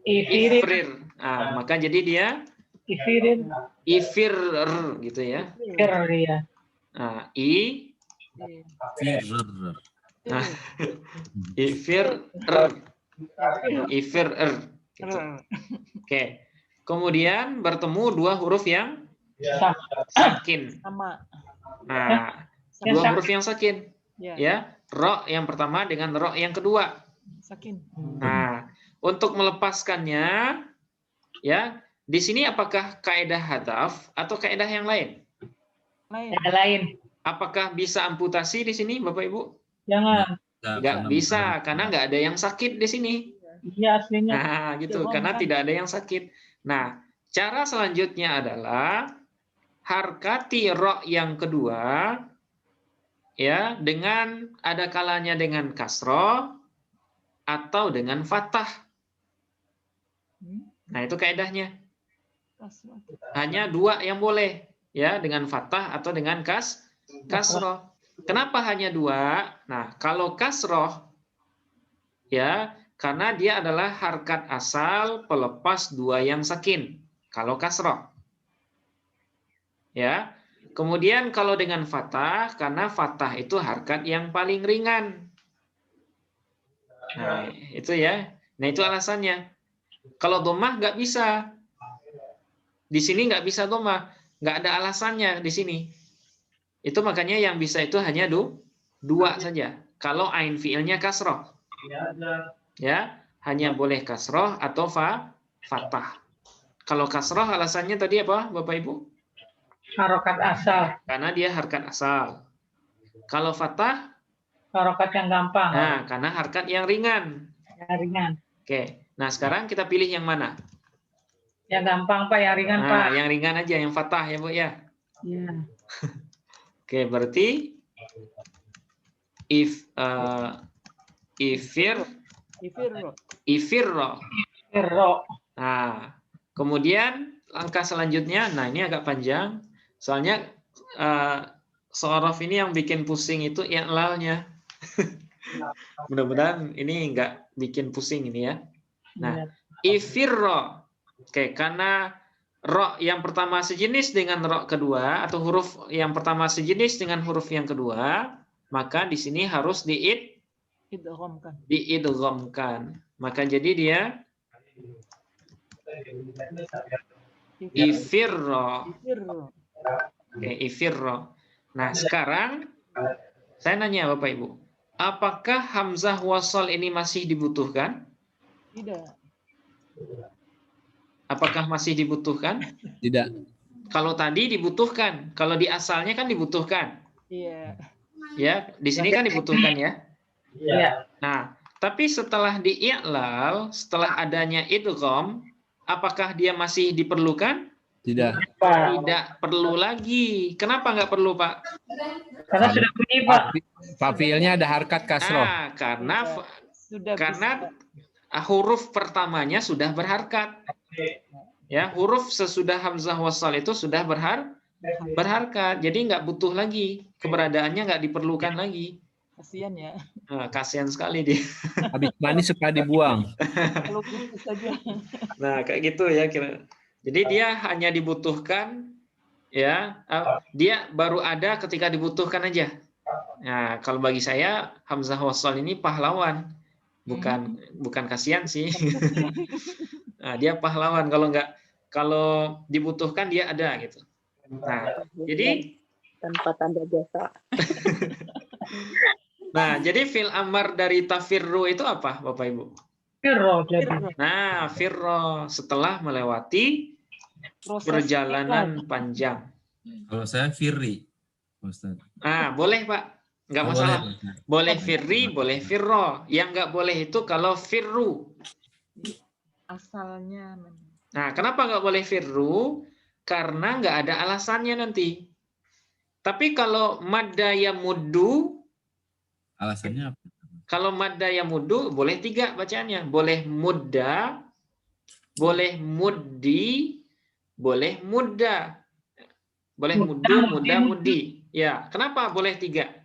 ifrir. Nah, maka jadi dia ifir gitu ya. Nah, nah, ifir gitu. Oke. Kemudian bertemu dua huruf yang sakin. Nah, dua huruf yang sakin. Ya, ro yang pertama dengan ro yang kedua. Nah, untuk melepaskannya, ya, di sini apakah kaidah hadaf atau kaidah yang lain? Lain. Apakah bisa amputasi di sini, Bapak Ibu? Jangan. Nggak bisa, karena nggak ada yang sakit di sini. Iya aslinya. Nah, gitu, karena tidak ada yang sakit. Nah, cara selanjutnya adalah harkati ro yang kedua, ya, dengan ada kalanya dengan kasroh atau dengan fathah. Nah, itu kaidahnya. Hanya dua yang boleh, ya, dengan fathah atau dengan kasroh. Kenapa hanya dua? Nah, kalau kasroh Ya, karena dia adalah harkat asal pelepas dua yang sakin. Kalau kasroh. Ya. Kemudian kalau dengan fathah, karena fathah itu harkat yang paling ringan. Nah, itu ya. Nah, itu alasannya. Kalau domah nggak bisa. Di sini nggak bisa domah. Nggak ada alasannya di sini. Itu makanya yang bisa itu hanya dua saja. Kalau ain fiilnya kasroh. Ya, hanya boleh kasroh atau fathah. Kalau kasroh alasannya tadi apa, Bapak Ibu? Harokat asal. Karena dia harkat asal. Kalau fathah, Harokat yang gampang. nah, karena harkat yang ringan. Yang ringan. Oke, nah sekarang kita pilih yang mana? Yang gampang Pak, yang ringan Pak. Nah, yang ringan aja, yang fathah ya Bu ya. Iya. Oke, berarti ifirro. Ro. Nah, kemudian langkah selanjutnya, nah ini agak panjang, soalnya seorof ini yang bikin pusing itu i'lalnya. Mudah-mudahan ini nggak bikin pusing ini ya. Nah, ifirro. Oke, karena ro yang pertama sejenis dengan ro kedua atau huruf yang pertama sejenis dengan huruf yang kedua, maka di sini harus diidghamkan. Maka jadi dia ifirro. Oke, ifirro. Nah, sekarang saya nanya Bapak Ibu, apakah hamzah wasal ini masih dibutuhkan? Tidak. Apakah masih dibutuhkan? Tidak. Kalau tadi dibutuhkan, kalau di asalnya kan dibutuhkan. Iya. Ya, di sini kan dibutuhkan ya. Iya. Nah, tapi setelah di-i'lal, setelah adanya idgham, apakah dia masih diperlukan? Tidak. Tidak perlu lagi. Kenapa nggak perlu, Pak? Karena sudah bunyi Pak. Fa'ilnya ada harkat kasroh. Ah, karena huruf pertamanya sudah berharkat. Ya, huruf sesudah hamzah wasal itu sudah berharkat. Jadi nggak butuh lagi. Keberadaannya nggak diperlukan lagi. Kasihan ya. Nah, kasihan sekali dia. Habis manis suka dibuang. Kalau putus saja. Nah, kayak gitu ya kira. Jadi dia hanya dibutuhkan ya, dia baru ada ketika dibutuhkan aja. Nah, kalau bagi saya hamzah wasal ini pahlawan. Bukan kasihan sih. Nah, dia pahlawan kalau dibutuhkan dia ada gitu. Nah, jadi tanpa tanda jasa. nah, jadi fil amar dari tafirru itu apa, Bapak Ibu? Firro jadi. Nah, firro setelah melewati perjalanan panjang. Kalau saya Firri, Ustaz. Nah, boleh Pak, nggak masalah. Boleh firri, boleh firro. Yang nggak boleh itu kalau firru. Asalnya. Nah, kenapa nggak boleh firru? Karena nggak ada alasannya nanti. Tapi kalau madda yamuddu, Alasannya apa? kalau madda yamuddu boleh 3 bacaannya. Boleh mudda, boleh muddi, boleh mudda. Boleh muddu, mudda, muddi. Ya, kenapa boleh 3?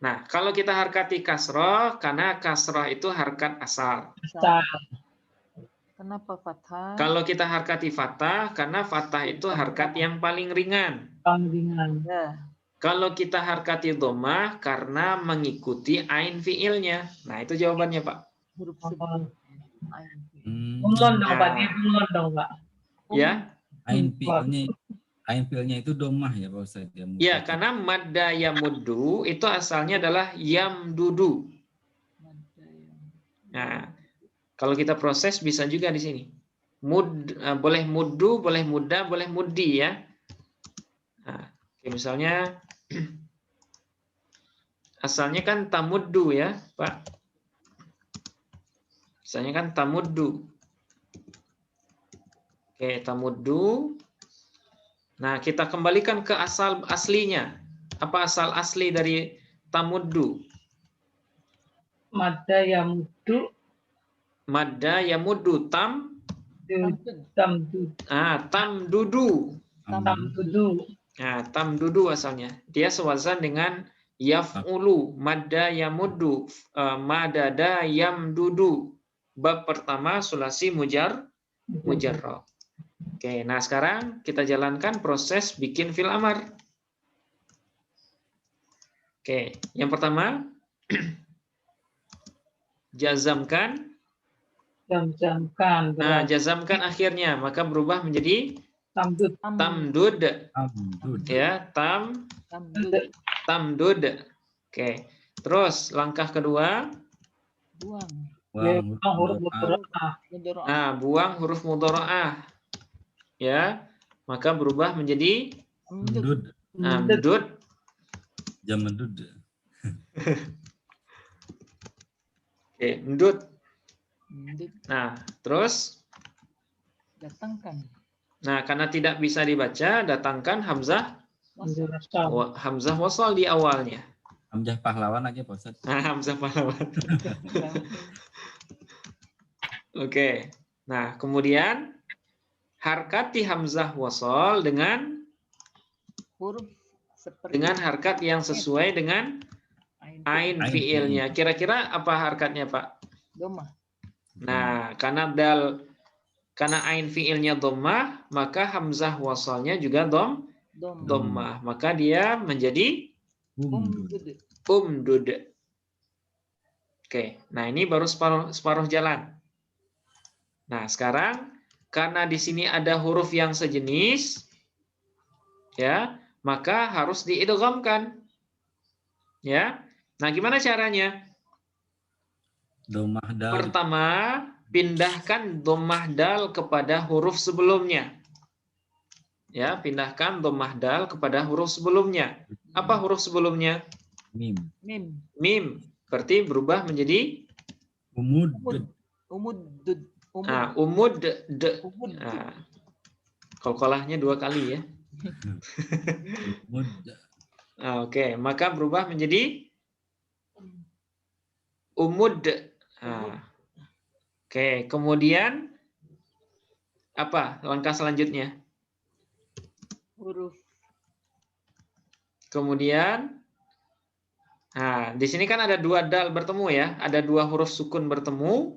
Nah, kalau kita harkati kasroh, karena kasroh itu harkat asal. Kenapa fathah? Kalau kita harkati fathah, karena fathah itu harkat yang paling ringan. Ya. Kalau kita harkati dhammah, karena mengikuti ain fiilnya. Nah, itu jawabannya, Pak. Huruf sebelum. Bunglon dong Pak, dia bunglon dong Pak. Ya, Ain fiilnya itu domah ya Pak Ustaz. ya, karena madda yamuddu itu asalnya adalah yamdudu. Nah, kalau kita proses bisa juga di sini. Boleh muddu, boleh mudda, boleh muddi ya. Nah, misalnya asalnya kan tamuddu ya, Pak. Asalnya kan tamuddu. Oke, tamuddu. Nah, kita kembalikan ke asal aslinya. Apa asal asli dari tamuddu? Madda yamuddu. Madda yamuddu tamdudu. Tamdudu. Nah, tamdudu asalnya. Dia sewazan dengan Yaf'ulu, madda yamuddu, madada yamdudu. Bab pertama sulasi mujarrad. Oke, nah sekarang kita jalankan proses bikin fi'il amar. Oke, yang pertama jazamkan. Jam-jamkan. Nah, jazamkan akhirnya, maka berubah menjadi Tamdud. tamdud. Tamdud. Ya, Tamdud. tamdud. Oke. Terus langkah kedua, Buang. Ya, Buang huruf huruf mudhara'ah. Mudoro'ah. nah buang huruf mudhara'ah. Ya, maka berubah menjadi Amdud. amdud. Jamdud. Oke, mdud. Amdud. Nah, terus Datangkan. nah karena tidak bisa dibaca, datangkan hamzah Wasal. hamzah wasal di awalnya. Hamzah pahlawan aja Pak Ustadz. Nah, hamzah pahlawan. Oke. Nah, kemudian harkati hamzah wasal dengan Huruf seperti harkat yang sesuai dengan ain Ain fiilnya. Kira-kira apa harkatnya, Pak? Domah. Nah, karena ain fiilnya dhammah, maka hamzah wasalnya juga Dom. dhammah. Maka dia menjadi Umdud. Umdud. umdud. Oke, nah ini baru separuh jalan. Nah, sekarang karena di sini ada huruf yang sejenis, ya, maka harus diidghamkan. Ya. Nah, gimana caranya? Domah dal. Pertama, pindahkan dhammah dal kepada huruf sebelumnya. Ya, pindahkan dhammah dal kepada huruf sebelumnya. Apa huruf sebelumnya? Mim. Mim. Mim. Berarti berubah menjadi Umud. Umuddud. nah, umud. Umud. Nah, kolkolahnya 2 kali ya. Umud. Nah, oke, maka berubah menjadi umud. Nah, oke, kemudian apa langkah selanjutnya? Huruf. Kemudian, nah di sini kan ada 2 dal bertemu ya, ada 2 huruf sukun bertemu.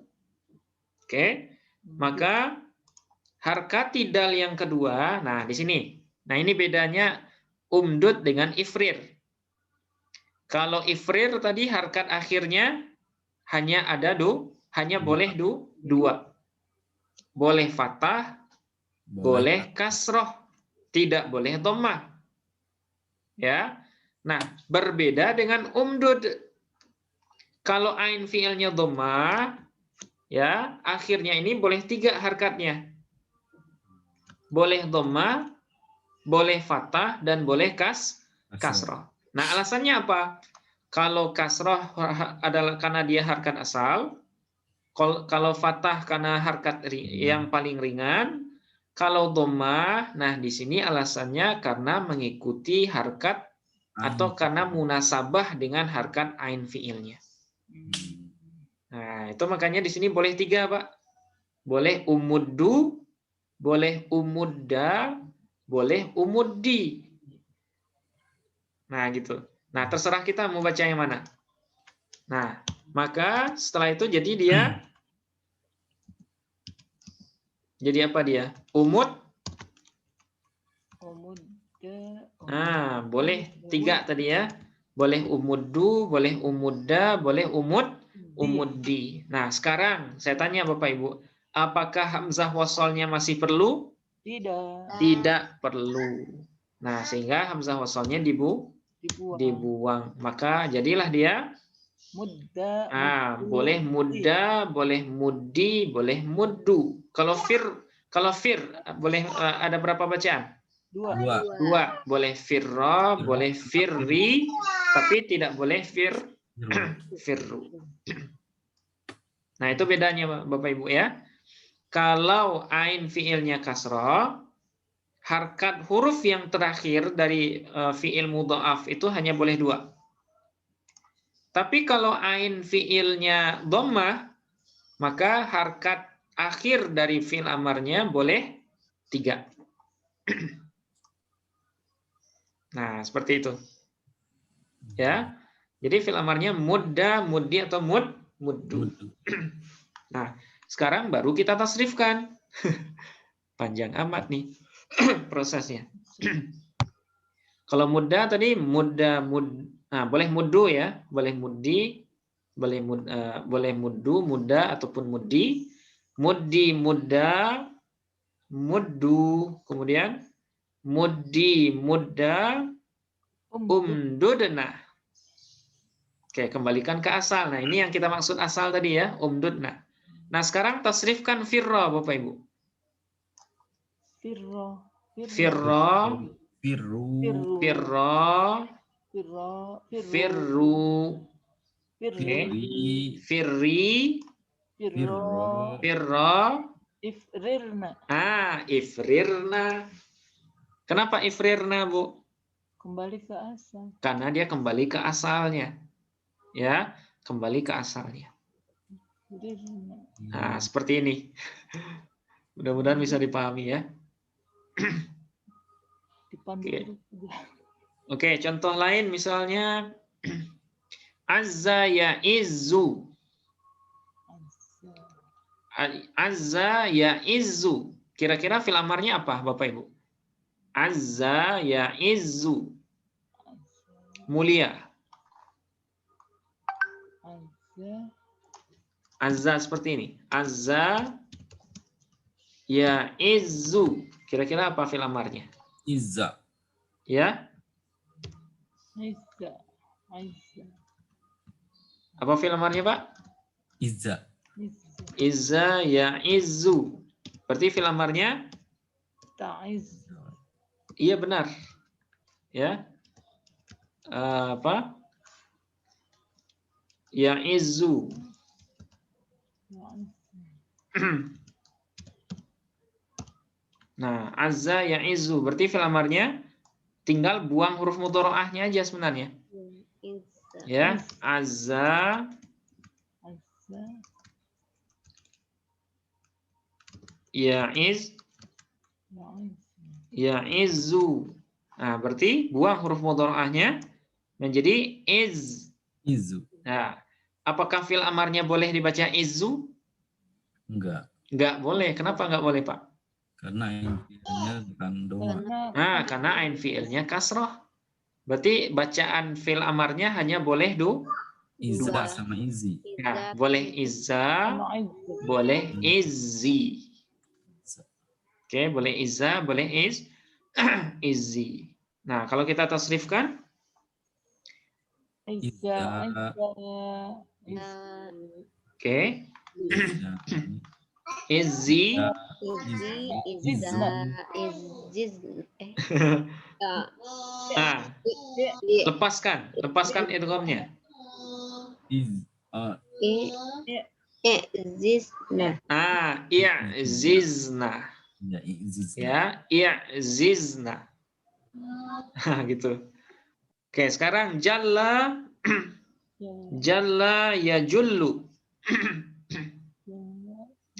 Oke, maka harkati dal yang kedua. Nah di sini, nah ini bedanya umdud dengan ifrir. Kalau ifrir tadi harkat akhirnya hanya ada hanya boleh 2. Boleh fathah, boleh kasroh, tidak boleh dhammah. Ya. Nah, berbeda dengan umdud. Kalau ain fiilnya dhammah, ya, akhirnya ini boleh 3 harkatnya. Boleh dhammah, boleh fathah, dan boleh kasroh. Nah, alasannya apa? Kalau kasroh adalah karena dia harkat asal, kalau fathah karena harkat yang paling ringan, kalau dhammah, nah di sini alasannya karena mengikuti harkat atau karena munasabah dengan harkat ain fiilnya. Nah, itu makanya di sini boleh 3, Pak. Boleh umuddu, boleh umudda, boleh umuddi. Nah, gitu. Nah, terserah kita mau baca yang mana. Nah, maka setelah itu jadi apa dia? Umud. Nah, boleh 3 tadi ya. Boleh umuddu, boleh umudda, boleh umuddi. Nah, sekarang saya tanya Bapak Ibu, apakah hamzah wasalnya masih perlu? Tidak. Tidak perlu. Nah, sehingga hamzah wasalnya dibuang. Maka jadilah dia Mudda. boleh mudda, boleh muddi, boleh muddu. Kalau fir boleh ada berapa bacaan? 2. 2. Boleh firra, boleh firri, tapi tidak boleh firru. Nah, itu bedanya Bapak Ibu ya. Kalau ain fiilnya kasrah, harkat huruf yang terakhir dari fiil mudha'af itu hanya boleh 2. Tapi kalau ain fiilnya dhammah, maka harkat akhir dari fiil amarnya boleh 3. Nah, seperti itu. Ya. Jadi fi'il amarnya mudda, muddi atau muddu. Mudu. Nah, sekarang baru kita tasrifkan. Panjang amat nih prosesnya. Kalau mudda tadi nah, boleh muddu ya, boleh muddi, boleh muddu, mudda ataupun muddi, muddi, mudda, muddu, kemudian muddi, mudda, umdudna. Oke, kembalikan ke asal. Nah, ini yang kita maksud asal tadi ya, umdudna. Nah, sekarang tasrifkan firra, Bapak Ibu. Firro. Firra, Firru. firra, Firro. firru, oke. Firri, Firro. firra, Ifrirna. ifrirna. Kenapa ifrirna, Bu? Kembali ke asal. Karena dia kembali ke asalnya. Ya, kembali ke asalnya. Ifrirna. Nah, seperti ini. Mudah-mudahan bisa dipahami ya. Dipandu Oke. terus juga. Oke, contoh lain misalnya azza ya izzu. Azza ya izzu. Kira-kira fi'il amarnya apa, Bapak Ibu? Azza ya izzu. Mulia. Azza. Azza seperti ini. Azza ya izzu. Kira-kira apa fi'il amarnya? Izza. Ya? Aiza. Aiza. Apa fi'il amarnya, Pak? Izza. Izza. Izza ya izzu. Berarti fi'il amarnya Ta'iz. iya benar. Ya. Apa? Ya izzu. Nah, azza ya izzu. Berarti fi'il amarnya tinggal buang huruf mudharaahnya aja sebenarnya. Izza. Ya, azza Azza. ya iz Ta'iz. ya izzu. Nah, berarti buang huruf mudharaahnya menjadi iz. Izu. Nah, apakah fi'il amarnya boleh dibaca izzu? Enggak. Enggak boleh. Kenapa enggak boleh, Pak? Karena intinya bukan doa. Nah, karena ain fi'ilnya kasroh. Berarti bacaan fi'il amarnya hanya boleh Izza Dua. sama izi. ya, boleh izza, Ta'iz. boleh izzi. Oke, boleh izza, boleh izzi. Nah, kalau kita tasrifkan, Aiza. Aiza. oke, Izza. izzi, Izzi, izza, izziz, nah, lepaskan idghamnya. izizna, I'zizna. Ya, izizna. Ya, i'zizna. Gitu. Oke, sekarang jalla ya jullu.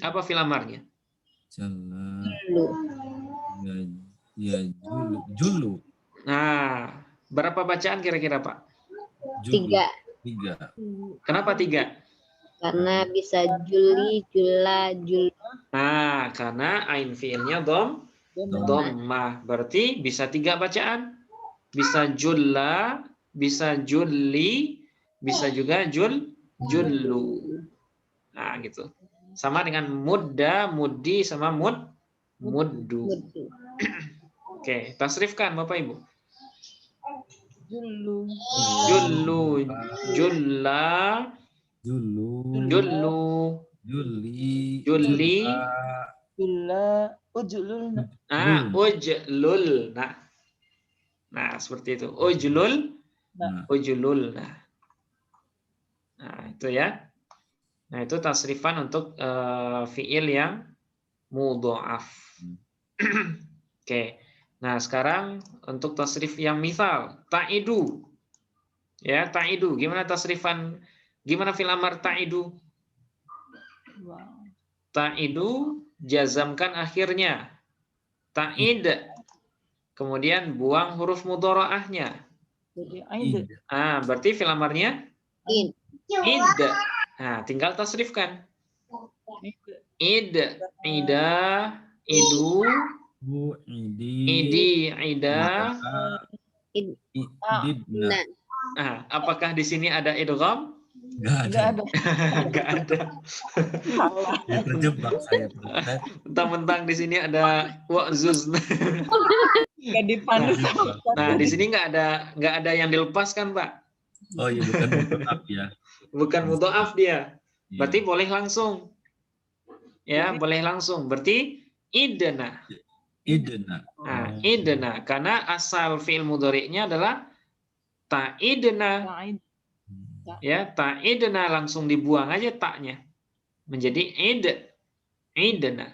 Apa fi'il amarnya? Jalla. lu, Ya, julu. Nah, berapa bacaan kira-kira, Pak? Julu. 3. 3. Kenapa 3? Karena bisa juli, jula, jul. Nah, karena ain fi'ilnya dhammah. Berarti bisa 3 bacaan. Bisa julla, bisa julli, bisa juga jullu. Nah, gitu. Sama dengan mudda, muddi, sama muddu. Muddu. Oke, tasrifkan Bapak Ibu. Jullu. Jullu, julla, Julu. jullu, Juli. Juli. Julla. Ujlulna. Ujlul. Nah, seperti itu. Ujlul, Nah, ujlul. Nah, itu ya. Nah, itu tasrifan untuk fiil yang mudha'af. Oke. Nah, sekarang untuk tasrif yang misal, ta'idu. Ya, ta'idu. Gimana tasrifan? Gimana fi'il amar ta'idu? Wow. Ta'idu, jazamkan akhirnya. Ta'id. Kemudian buang huruf mudharaahnya. Jadi aida. Id. Berarti fi'il amarnya In. id. Nah, tinggal tasrifkan. Id, ida, idu, Bu, idi. idi, ida. Idibna. Nah, Apakah di sini ada idgham? Nggak ada. Enggak ada. Enggak ada. Salah. Ya, terjebak saya. Pak Ustaz. Mentang-mentang di sini ada wa'zuz. Enggak dipandu sama Nah, di sini nggak ada yang dilepaskan, Pak. Oh iya, bukan mudhaf ya. Bukan mudha'af dia. Iya. Berarti boleh langsung. Ya, boleh langsung. Berarti idna. Idna. Nah, Oh. idna karena asal fi'il mudhari'nya adalah ta'idna. Aida. Ya, ta'idna langsung dibuang aja taknya. Menjadi idna.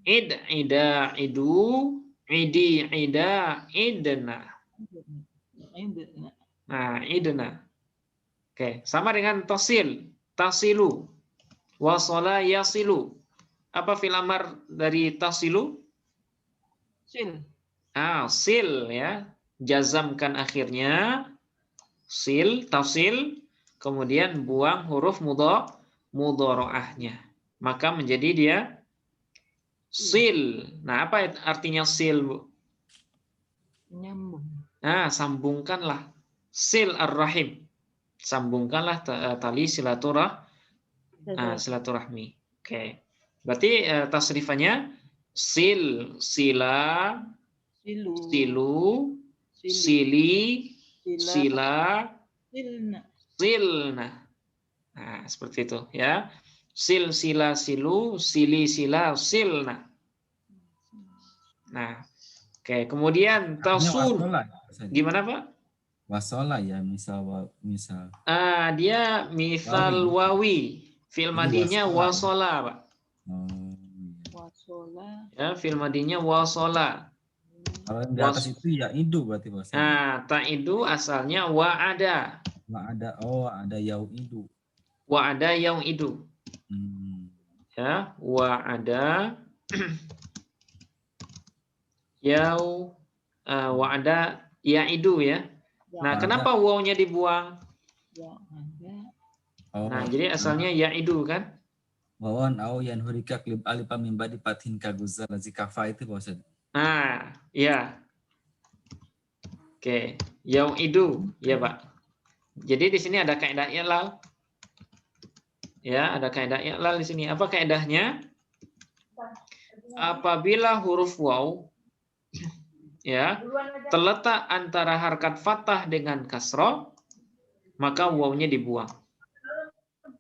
Ida, idu, idi, ida, idna. Aida. Nah, idna. Oke, sama dengan tasil, tasilu, wasala yasilu. Apa fi'il amar dari tasilu? Sil. Sil ya. Jazamkan akhirnya. Sil, tasil. Kemudian buang huruf mudhari'ahnya. Maka menjadi dia sil. Nah, apa artinya sil, Bu? Nyambung. Nah, sambungkanlah. Sil ar-rahim. Sambungkanlah tali silaturahmi. Oke. Berarti tasrifannya sil, sila, Silu. silu, Sili. sili, Sila. sila, Silna. silna. Nah, seperti itu ya. Sil, sila, silu, sili, sila, silna. Nah, oke. Kemudian Artinya tasun. wasola, Ustaz. Gimana, Pak? Wasola ya, misal. Dia misal wawi. Fi'il Jadi madinya wasola, wasola, Pak. Oh, iya. Wasola. Ya, fi'il madinya wasola. Kalau yang di atas itu ya idu berarti Pak Ustaz. Nah, ta'idu asalnya wa'ada. Ada yau idu. Wa'ada yang idu. Ya, wa'ada yau wa'ada ya'idu ya. Nah, Wa'ada. kenapa wawnya dibuang? Yang ada. Nah, jadi asalnya ya'idu kan? Wawan au yan hurika klib alipa mimba di pathin kaguzal zikafa itu Pak Ustaz. Nah, ya. Oke, yang idu, ya Pak. Jadi di sini ada kaidah i'lal. Ya, ada kaidah i'lal di sini. Apa kaidahnya? Apabila huruf waw ya terletak antara harkat fathah dengan kasroh, maka wawnya dibuang.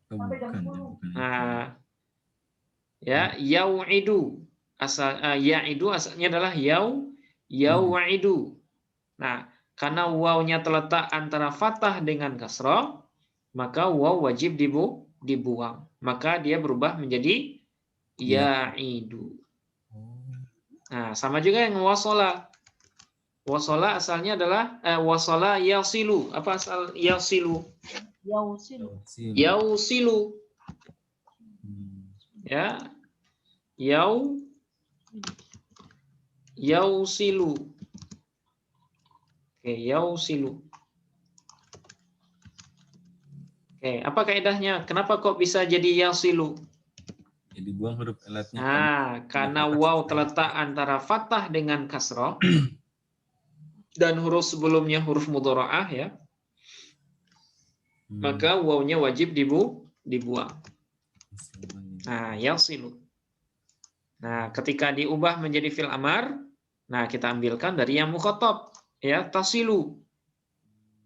Bukan. Nah, ya, yau'idu. Ya'idu asalnya adalah yau'idu. Nah, karena wawnya terletak antara fathah dengan kasroh, maka waw wajib dibuang. Maka dia berubah menjadi ya'idu. Nah, sama juga yang wasola. Wasola asalnya adalah wasola yasilu. Apa asal yasilu? Yausil. Yausilu. Ya. Yausilu. Oke, yausilu. Oke, apa kaidahnya? Kenapa kok bisa jadi yausilu? Jadi buang huruf elatnya. Karena waw terletak antara fathah dengan kasroh dan huruf sebelumnya huruf mudhara'ah ya. Maka wawnya wajib dibuang. Nah, yasilu. Nah, ketika diubah menjadi fi'il amar, nah kita ambilkan dari yang mukhatab ya, tasilu.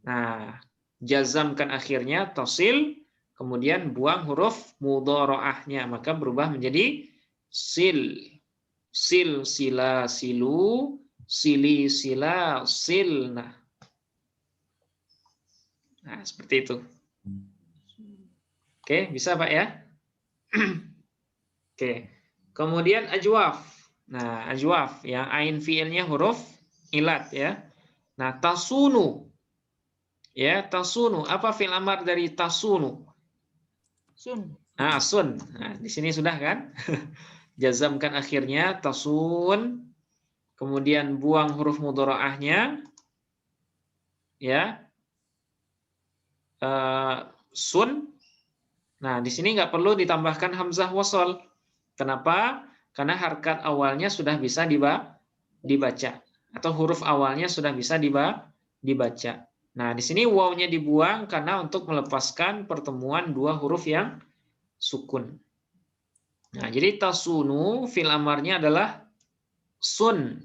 Nah, jazamkan akhirnya tasil, kemudian buang huruf mudhara'ahnya, maka berubah menjadi sil. Sil, sila, silu, sili, sila, silna. Nah, seperti itu. Oke, bisa Pak ya? Oke. Kemudian ajwaf. Nah, ajwaf yang ain fiilnya huruf ilat ya. Nah, tasunu. Ya, tasunu. Apa fi'il amar dari tasunu? Sun. Sun. Nah, di sini sudah kan? Jazamkan akhirnya tasun. Kemudian buang huruf mudhara'ahnya. ya, sun. Nah, di sini nggak perlu ditambahkan hamzah wasol. Kenapa? Karena harkat awalnya sudah bisa dibaca, atau huruf awalnya sudah bisa dibaca. Nah, di sini wawnya dibuang karena untuk melepaskan pertemuan dua huruf yang sukun. Nah, jadi tasunu fil amarnya adalah sun.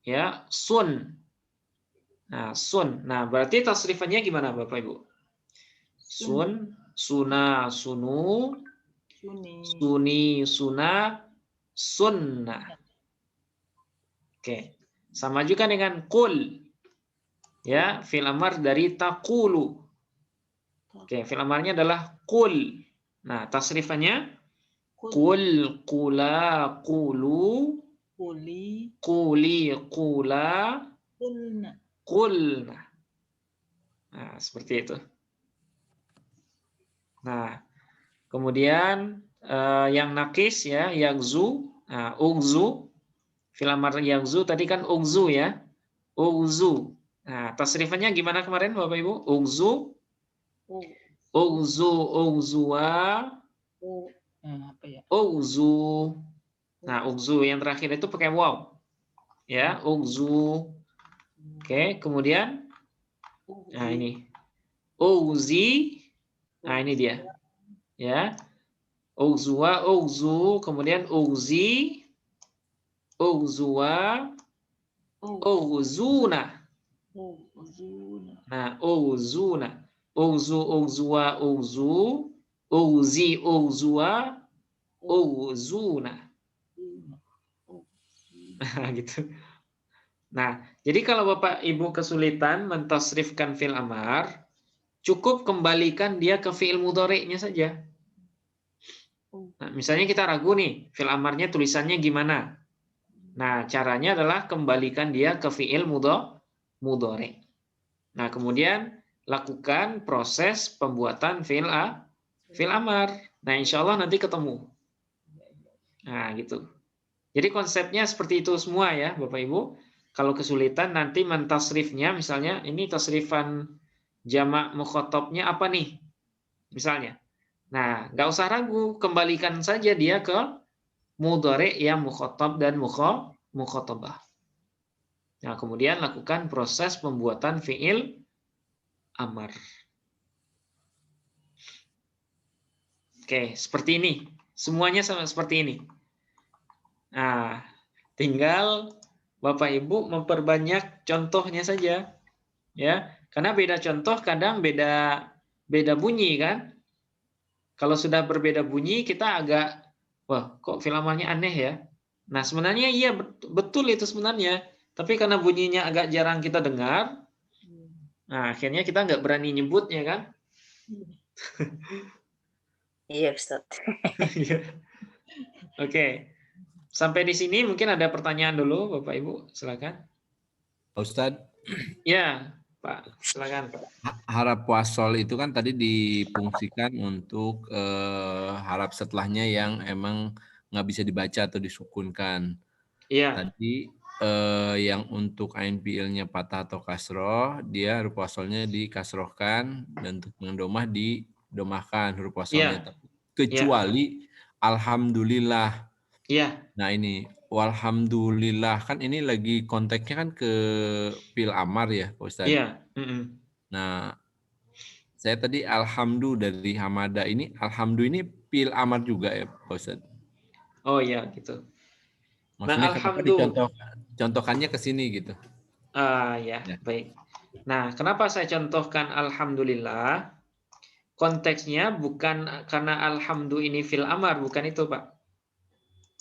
Ya, sun. Nah, sun. Nah, berarti tasrifannya gimana Bapak Ibu? Sun, suna, sunu, Suni. suni, suna, sunnah. Oke. Sama juga dengan kul. Ya, fil amar dari takulu. Oke, fil amarnya adalah kul. Nah, tasrifannya kul, kula, kulu, Kuli. kuli, kula, Kulna. kulna. Nah, seperti itu. Nah, kemudian yang nakis ya, yagzu. Nah, ugzu. Fil amar yagzu tadi kan ugzu ya. Ugzu. Nah, tasrifannya gimana kemarin Bapak Ibu? Ugzu, Oh. ugzu, ugzuwa, Oh. Apa ya? ugzu. Nah, ugzu yang terakhir itu pakai waw. Ya, ugzu. Oke, kemudian nah ini. Ugzi. Nah, ini dia. Ya. Ugzuwa, ugzu, kemudian ugzi, ugzuwa, ugzuna. Oh. Zuna. Nah, ugzuna. Ugzu, ugzuwa, ugzu, ugzi, ugzuwa, ugzuna. Nah, gitu. Nah, jadi kalau Bapak Ibu kesulitan mentasrifkan fi'il amar, cukup kembalikan dia ke fi'il mudhari'nya saja. Nah, misalnya kita ragu nih, fi'il amarnya tulisannya gimana? Nah, caranya adalah kembalikan dia ke fi'il mudhari'. Nah, kemudian lakukan proses pembuatan fi'il amar. Nah, insya Allah nanti ketemu. Nah, gitu. Jadi konsepnya seperti itu semua ya, Bapak Ibu. Kalau kesulitan nanti mentasrifnya, misalnya ini tasrifan jamak mukhatabnya apa nih? Misalnya. Nah, nggak usah ragu, kembalikan saja dia ke mudhari' yang mukhatab dan mukhatabah. Nah, kemudian lakukan proses pembuatan fi'il amar. Oke, seperti ini. Semuanya sama seperti ini. Nah, tinggal Bapak Ibu memperbanyak contohnya saja. Ya, karena beda contoh kadang beda bunyi kan? Kalau sudah berbeda bunyi kita agak wah, kok fi'il amarnya aneh ya? Nah, sebenarnya iya betul itu sebenarnya. Tapi karena bunyinya agak jarang kita dengar, nah akhirnya kita nggak berani nyebutnya kan? Iya, Ustaz. Oke. Sampai di sini mungkin ada pertanyaan dulu Bapak Ibu, silakan. Pak Ustadz, Ya, Pak, silakan Pak. harap wasol itu kan tadi difungsikan untuk harap setelahnya yang emang nggak bisa dibaca atau disukunkan. Iya. Tadi yang untuk ain fiilnya patah atau kasroh, dia huruf wasolnya dikasrohkan dan untuk mendomah didomahkan huruf wasolnya. Kecuali alhamdulillah. Iya. Nah ini walhamdulillah kan ini lagi konteksnya kan ke fi'il amar ya Pak Ustadz. Iya. Nah saya tadi alhamdu dari hamada ini alhamdu ini fi'il amar juga ya Pak Ustadz. Oh iya gitu. Maksudnya Nah, kenapa dicontohkannya ke sini gitu. Ya, baik. Nah, kenapa saya contohkan alhamdulillah? Konteksnya bukan karena alhamdu ini fil amar, bukan itu, Pak.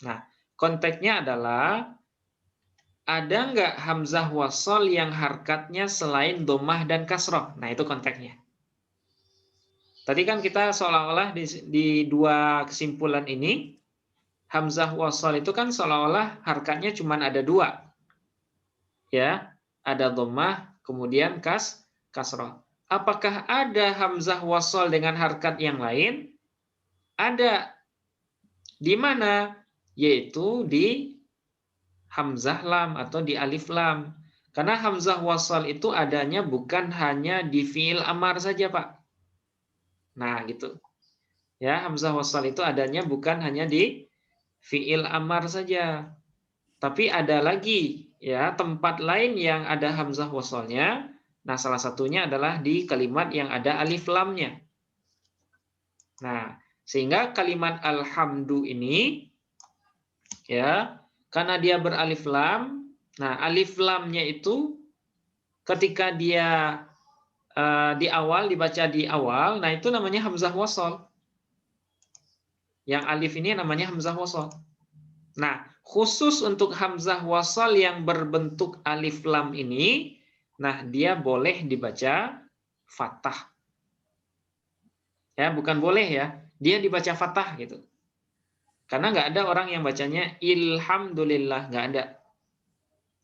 Nah, konteksnya adalah ada nggak hamzah wasol yang harkatnya selain domah dan kasroh? Nah, itu konteksnya. Tadi kan kita seolah-olah di dua kesimpulan ini, hamzah wasol itu kan seolah-olah harkatnya cuma ada dua. Ya, ada domah, kemudian kasroh. Apakah ada hamzah wasol dengan harkat yang lain? Ada. Di mana? Yaitu di hamzah lam atau di alif lam. Karena hamzah wasal itu adanya bukan hanya di fiil amar saja, Pak. Nah, gitu. Ya, hamzah wasal itu adanya bukan hanya di fiil amar saja. Tapi ada lagi ya tempat lain yang ada hamzah wasalnya. Nah, salah satunya adalah di kalimat yang ada alif lamnya. Nah, sehingga kalimat alhamdu ini ya, karena dia beralif lam, nah alif lamnya itu ketika dia di awal, dibaca di awal, nah itu namanya hamzah wasal. Yang alif ini namanya hamzah wasal. Nah, khusus untuk hamzah wasal yang berbentuk alif lam ini, nah dia boleh dibaca fathah. Ya, bukan boleh ya, dia dibaca fathah gitu. Karena nggak ada orang yang bacanya ilhamdulillah, nggak ada.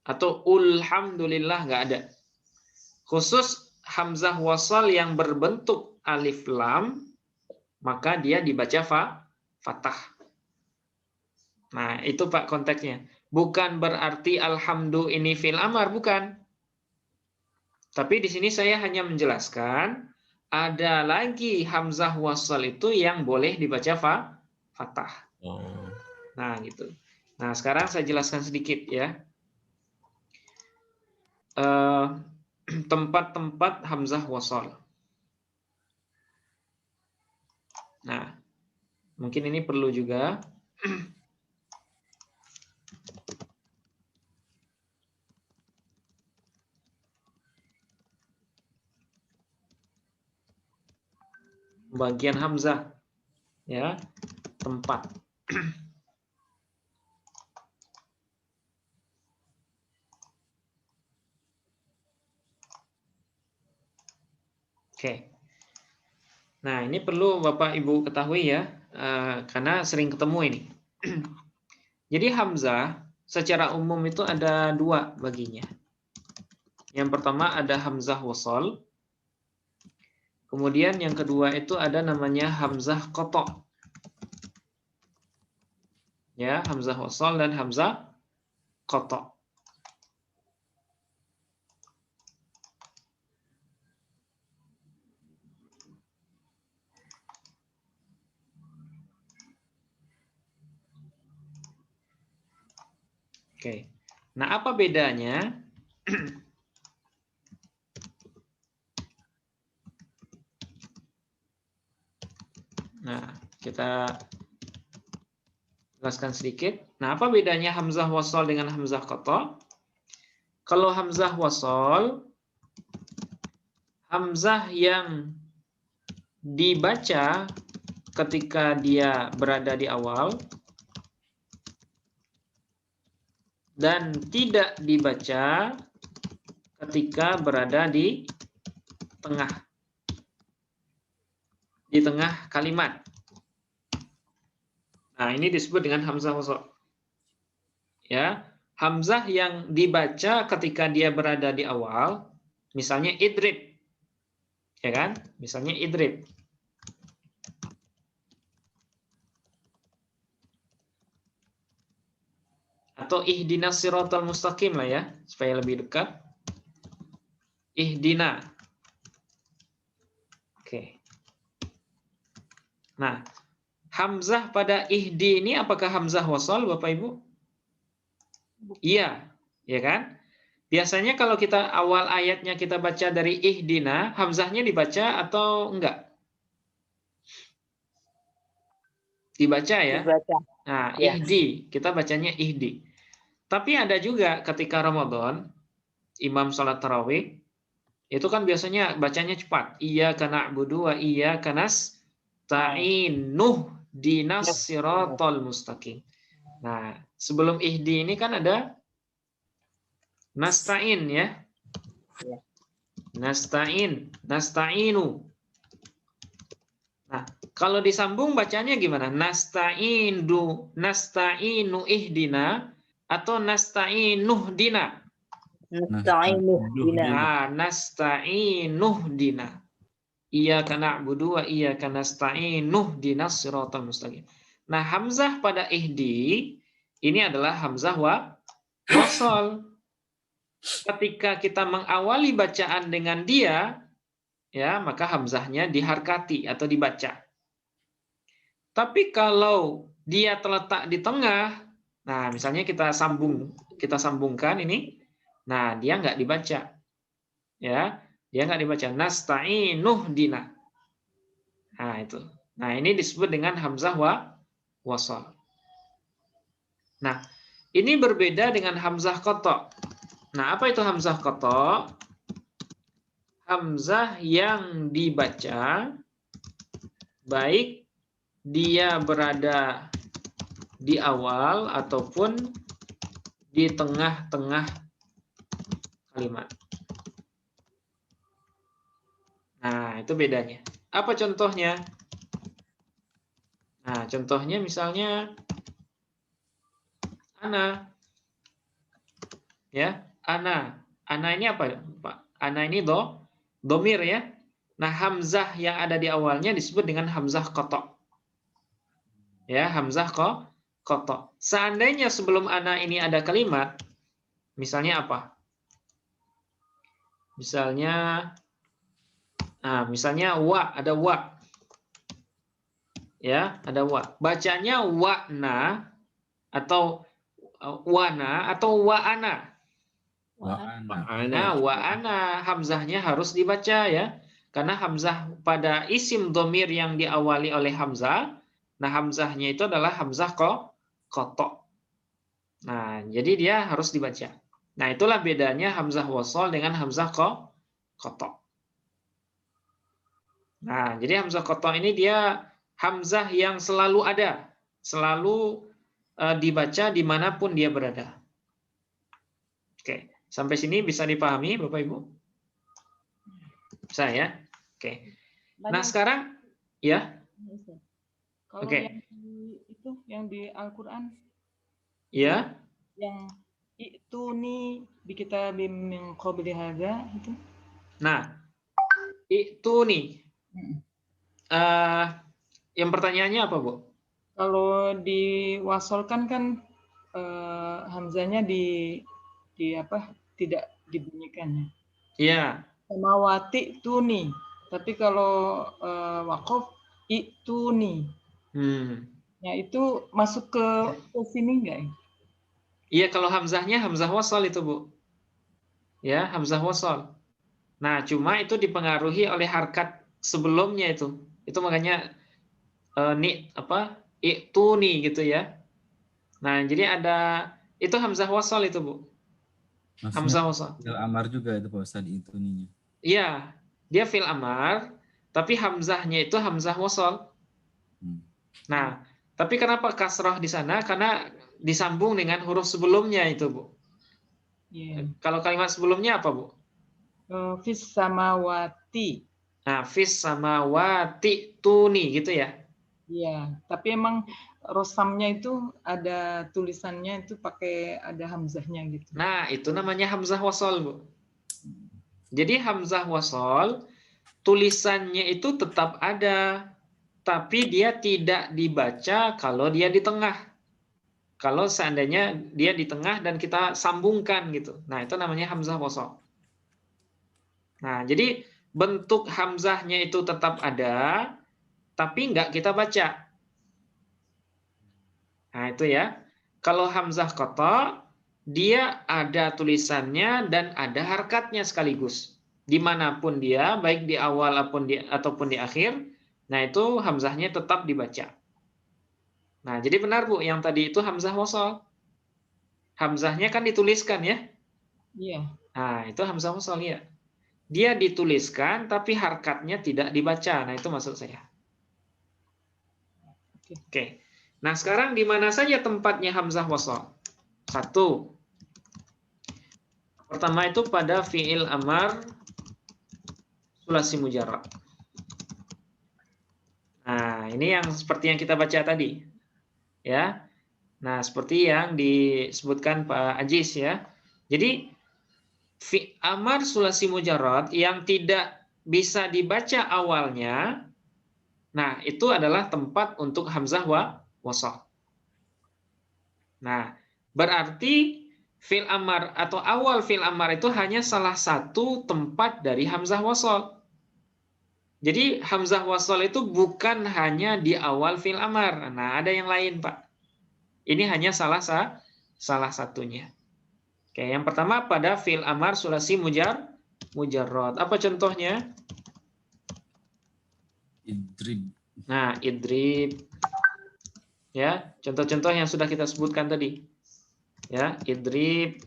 Atau ulhamdulillah, nggak ada. Khusus hamzah wasal yang berbentuk alif lam, maka dia dibaca fathah. Nah, itu Pak konteksnya. Bukan berarti alhamdu ini fil amar, bukan. Tapi di sini saya hanya menjelaskan ada lagi hamzah wasal itu yang boleh dibaca fathah. Oh. Nah, gitu. Nah, sekarang saya jelaskan sedikit ya. Tempat-tempat hamzah wasal. Nah, mungkin ini perlu juga. Bagian hamzah. Ya, tempat. Oke. Nah, ini perlu Bapak Ibu ketahui ya, karena sering ketemu ini. Jadi hamzah secara umum itu ada dua baginya. Yang pertama ada hamzah wasal. Kemudian yang kedua itu ada namanya hamzah qata'. Ya, hamzah wasal dan hamzah qata'. Oke. Nah, apa bedanya? Nah, kita jelaskan sedikit. Nah, apa bedanya hamzah wasal dengan hamzah qata'? Kalau hamzah wasal, hamzah yang dibaca ketika dia berada di awal dan tidak dibaca ketika berada di tengah kalimat. Nah, ini disebut dengan hamzah wasal. Ya, hamzah yang dibaca ketika dia berada di awal, misalnya idrib. Ya kan? Misalnya idrib. Atau ihdinas siratal mustaqim lah ya, supaya lebih dekat. Ihdina. Oke. Nah, hamzah pada ihdi ini apakah hamzah wasal Bapak Ibu? Iya, ya kan? Biasanya kalau kita awal ayatnya kita baca dari ihdina, hamzahnya dibaca atau enggak? Dibaca ya? Dibaca. Nah, Ya. ihdi, kita bacanya ihdi. Tapi ada juga ketika Ramadan, imam salat tarawih, itu kan biasanya bacanya cepat. Iyyaka na'budu wa iyyaka nasta'in dinas siratal mustaqim. Nah, sebelum ihdi ini kan ada nasta'in ya. Nasta'in, nasta'inu. Nah, kalau disambung bacanya gimana? Nasta'inu ihdina atau nasta'inuh dina? Nasta'inuh dina. Nah, nasta'inuh dina. Iyyaka na'budu wa iyyaka nasta'inuh dinas siratal mustaqim. Nah, hamzah pada ihdi ini adalah hamzah wasal. ketika kita mengawali bacaan dengan dia, ya, maka hamzahnya diharkati atau dibaca. Tapi kalau dia terletak di tengah, nah misalnya kita sambungkan ini, nah dia nggak dibaca, ya, dia nggak dibaca. Nasta'inuh dina. Nah itu. Nah ini disebut dengan hamzah wasal. Nah ini berbeda dengan hamzah qata'. Nah apa itu hamzah qata'? Hamzah yang dibaca baik dia berada di awal ataupun di tengah-tengah kalimat. Nah, itu bedanya. Apa contohnya? Nah, contohnya misalnya ana. Ya, ana. Ana ini apa, Pak? Ana ini domir ya. Nah, hamzah yang ada di awalnya disebut dengan hamzah qata'. Ya, hamzah qata'. Seandainya sebelum ana ini ada kalimat, misalnya apa? Misalnya wa, ada wa. Ya, ada wa. Bacanya wa'na atau wana atau wa'ana. Nah, wa'ana hamzahnya harus dibaca ya. Karena hamzah pada isim domir yang diawali oleh hamzah, nah hamzahnya itu adalah hamzah qata'. Nah, jadi dia harus dibaca. Nah, itulah bedanya hamzah wasal dengan hamzah qata'. Nah, jadi hamzah qata' ini dia hamzah yang selalu ada, selalu dibaca dimanapun dia berada. Oke, sampai sini bisa dipahami Bapak Ibu? Bisa ya? Oke. Nah, sekarang ya. Kalau yang di Al-Qur'an Ya. yang itu nih di kitab min qabli hadza itu. Nah, itu nih. Yang pertanyaannya apa, Bu? Kalau diwasolkan kan hamzanya tidak dibunyikan ya. Iya. Samawati tuni. Tapi kalau waqaf itu nih. Ya itu masuk ke sini enggak ya? Iya, kalau hamzahnya hamzah wasal itu, Bu. Ya, hamzah wasal. Nah, cuma itu dipengaruhi oleh harkat sebelumnya itu. Itu makanya itu nih gitu ya. Nah, jadi ada itu hamzah wasal itu, Bu. Maksudnya Hamzah wasal. Fil amar juga itu Pak Ustaz itu nih. Iya, dia fil amar, tapi hamzahnya itu hamzah wasal. Nah, tapi kenapa kasrah di sana? Karena disambung dengan huruf sebelumnya itu, Bu. Kalau kalimat sebelumnya apa, Bu? Fis samawati. Nah, fis samawati tuni gitu ya. Iya, tapi emang rosamnya itu ada tulisannya itu pakai ada hamzahnya gitu. Nah, itu namanya hamzah wasal, Bu. Jadi hamzah wasal tulisannya itu tetap ada, tapi dia tidak dibaca kalau dia di tengah. Kalau seandainya dia di tengah dan kita sambungkan gitu. Nah, itu namanya hamzah wasal. Nah, jadi bentuk hamzahnya itu tetap ada, tapi nggak kita baca. Nah, itu ya. Kalau hamzah qata', dia ada tulisannya dan ada harkatnya sekaligus. Dimanapun dia, baik di awal ataupun di akhir, nah itu hamzahnya tetap dibaca. Nah, jadi benar, Bu, yang tadi itu hamzah wasal. Hamzahnya kan dituliskan ya? Iya. Nah, itu hamzah wasal ya. Dia dituliskan, tapi harkatnya tidak dibaca. Nah, itu maksud saya. Oke. Nah, sekarang di mana saja tempatnya hamzah wasal? Satu. Pertama itu pada fi'il amar sulasi mujarrad. Nah, ini yang seperti yang kita baca tadi. Ya. Nah, seperti yang disebutkan Pak Ajis ya. Jadi fi'il amar sulasi mujarrad yang tidak bisa dibaca awalnya, nah, itu adalah tempat untuk hamzah wasal. Nah, berarti Fi'il amar atau awal fi'il amar itu hanya salah satu tempat dari hamzah wasol. Jadi hamzah wasol itu bukan hanya di awal fi'il amar. Nah, ada yang lain, Pak. Ini hanya salah satunya. Oke, yang pertama pada fi'il amar sulasi mujarrad. Apa contohnya? Idrib. Nah, idrib. Ya, contoh-contoh yang sudah kita sebutkan tadi. Ya, idrib.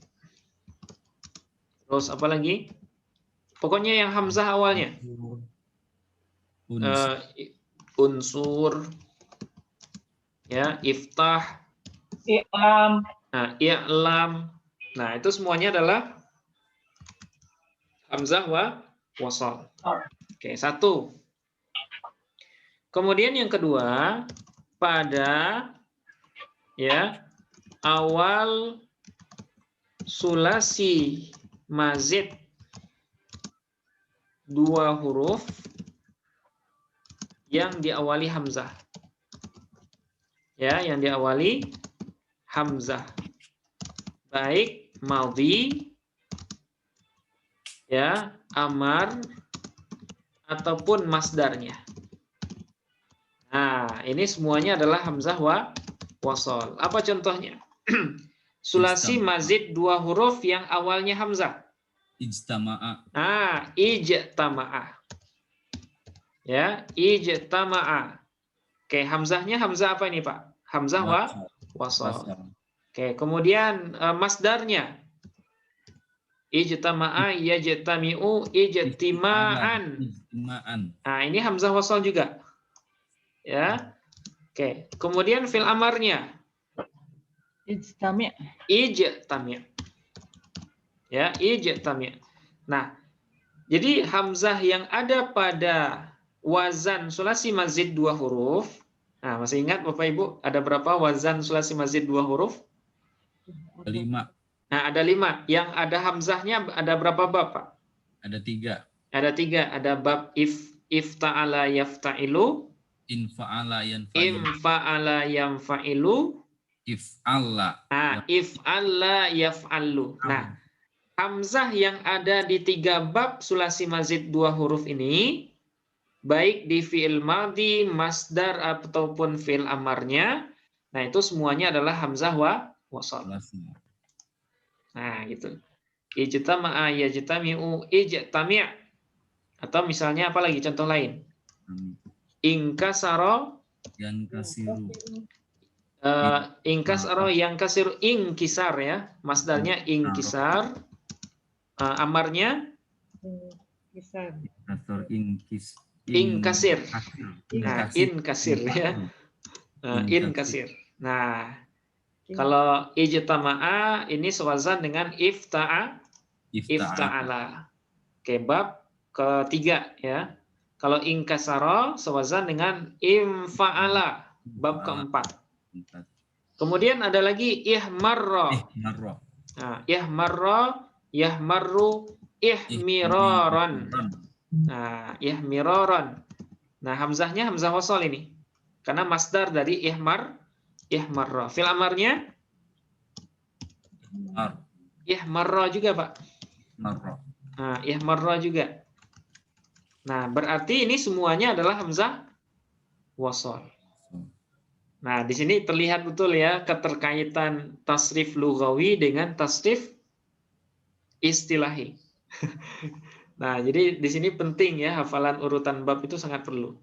Terus apa lagi? Pokoknya yang hamzah awalnya. Unsur. Ya, iftah. I'lam. Nah, i'lam. Nah, itu semuanya adalah hamzah wasal. Oke, satu. Kemudian yang kedua, pada ya awal sulasi mazid 2 huruf yang diawali hamzah. Ya, yang diawali hamzah. Baik madhi, ya, amar, ataupun masdarnya. Nah, ini semuanya adalah hamzah wasol. Apa contohnya? Sulasi mazid 2 huruf yang awalnya hamzah. Ijtama'a. Ah, ijtama'a. Ya, ijtama'a. Oke, hamzahnya hamzah apa ini, Pak? Hamzah wasol. Oke, kemudian masdarnya ijtama'a yajtami'u ijtima'an. Nah, ini hamzah wasol juga. Ya. Oke, kemudian fi'il amarnya Ijtami'. ijtami'. Ya, ijtami'. Nah, jadi hamzah yang ada pada wazan sulasi mazid 2 huruf. Nah, masih ingat Bapak Ibu, ada berapa wazan sulasi mazid 2 huruf? 5. Nah, ada 5. Yang ada hamzahnya ada berapa bab, Pak? Ada 3. Ada 3. Ada bab ifta'ala yafta'ilu, Infa'ala yanfa'ilu. infa'ala yanfa'ilu, If'alla. nah, if'alla yaf'allu. Nah, hamzah yang ada di 3 bab sulasi mazid 2 huruf ini, baik di fi'il madhi, masdar, ataupun fi'il amarnya, nah itu semuanya adalah hamzah wasal. Nah, gitu. Ijtama'a yajtami'u ijtami'. Atau misalnya apa lagi contoh lain? Inkasara Yankasiru. Inkasara yankasiru, inkisar ya. Masdarnya inkisar. Amarnya Bisa. Atau inkasir. Nah, inkasir ya. Inkasir. Inkasir. Nah, kalau ijtama'a ini sewazan dengan ifta'ala. Oke, bab ketiga ya. Kalau inkasara sewazan dengan infa'ala, bab keempat. Kemudian ada lagi ihmarra. Nah, ihmarra, yahmarru, ihmiraran. Nah, ihmiraran. Nah, hamzahnya hamzah wasal ini. Karena masdar dari ihmarra. Fil amarnya ihmarra juga, Pak. Nah, ihmarra juga. Nah, berarti ini semuanya adalah hamzah wasal. Nah, di sini terlihat betul ya keterkaitan tasrif lughawi dengan tasrif istilahi. Nah, jadi di sini penting ya hafalan urutan bab itu sangat perlu.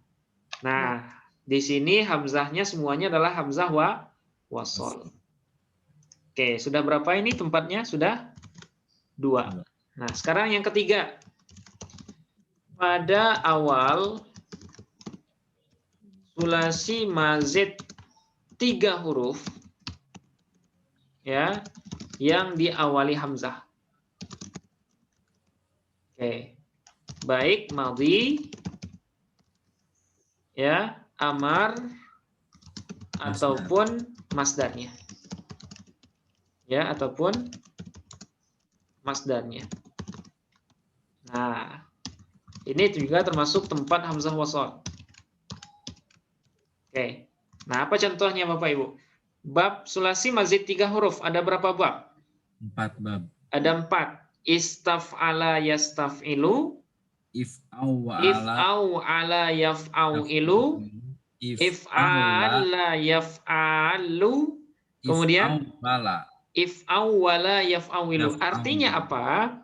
Nah, di sini hamzahnya semuanya adalah hamzah wasal. Oke, sudah berapa ini tempatnya? Sudah 2. Nah, sekarang yang ketiga. Pada awal sulasi mazid 3 huruf ya yang diawali hamzah. Oke. Baik madhi ya, amar ataupun masdarnya. Ya, ataupun masdarnya. Nah, ini juga termasuk tempat hamzah wasal. Oke. Nah, apa contohnya Bapak Ibu? Bab sulasi mazid 3 huruf, ada berapa bab? 4 bab. Ada 4. Istaf'ala yastaf'ilu, If'ala if'au'ala yaf'au'ilu, if'ala yaf'alu, kemudian if'ala if'awwala yaf'awilu. Artinya apa?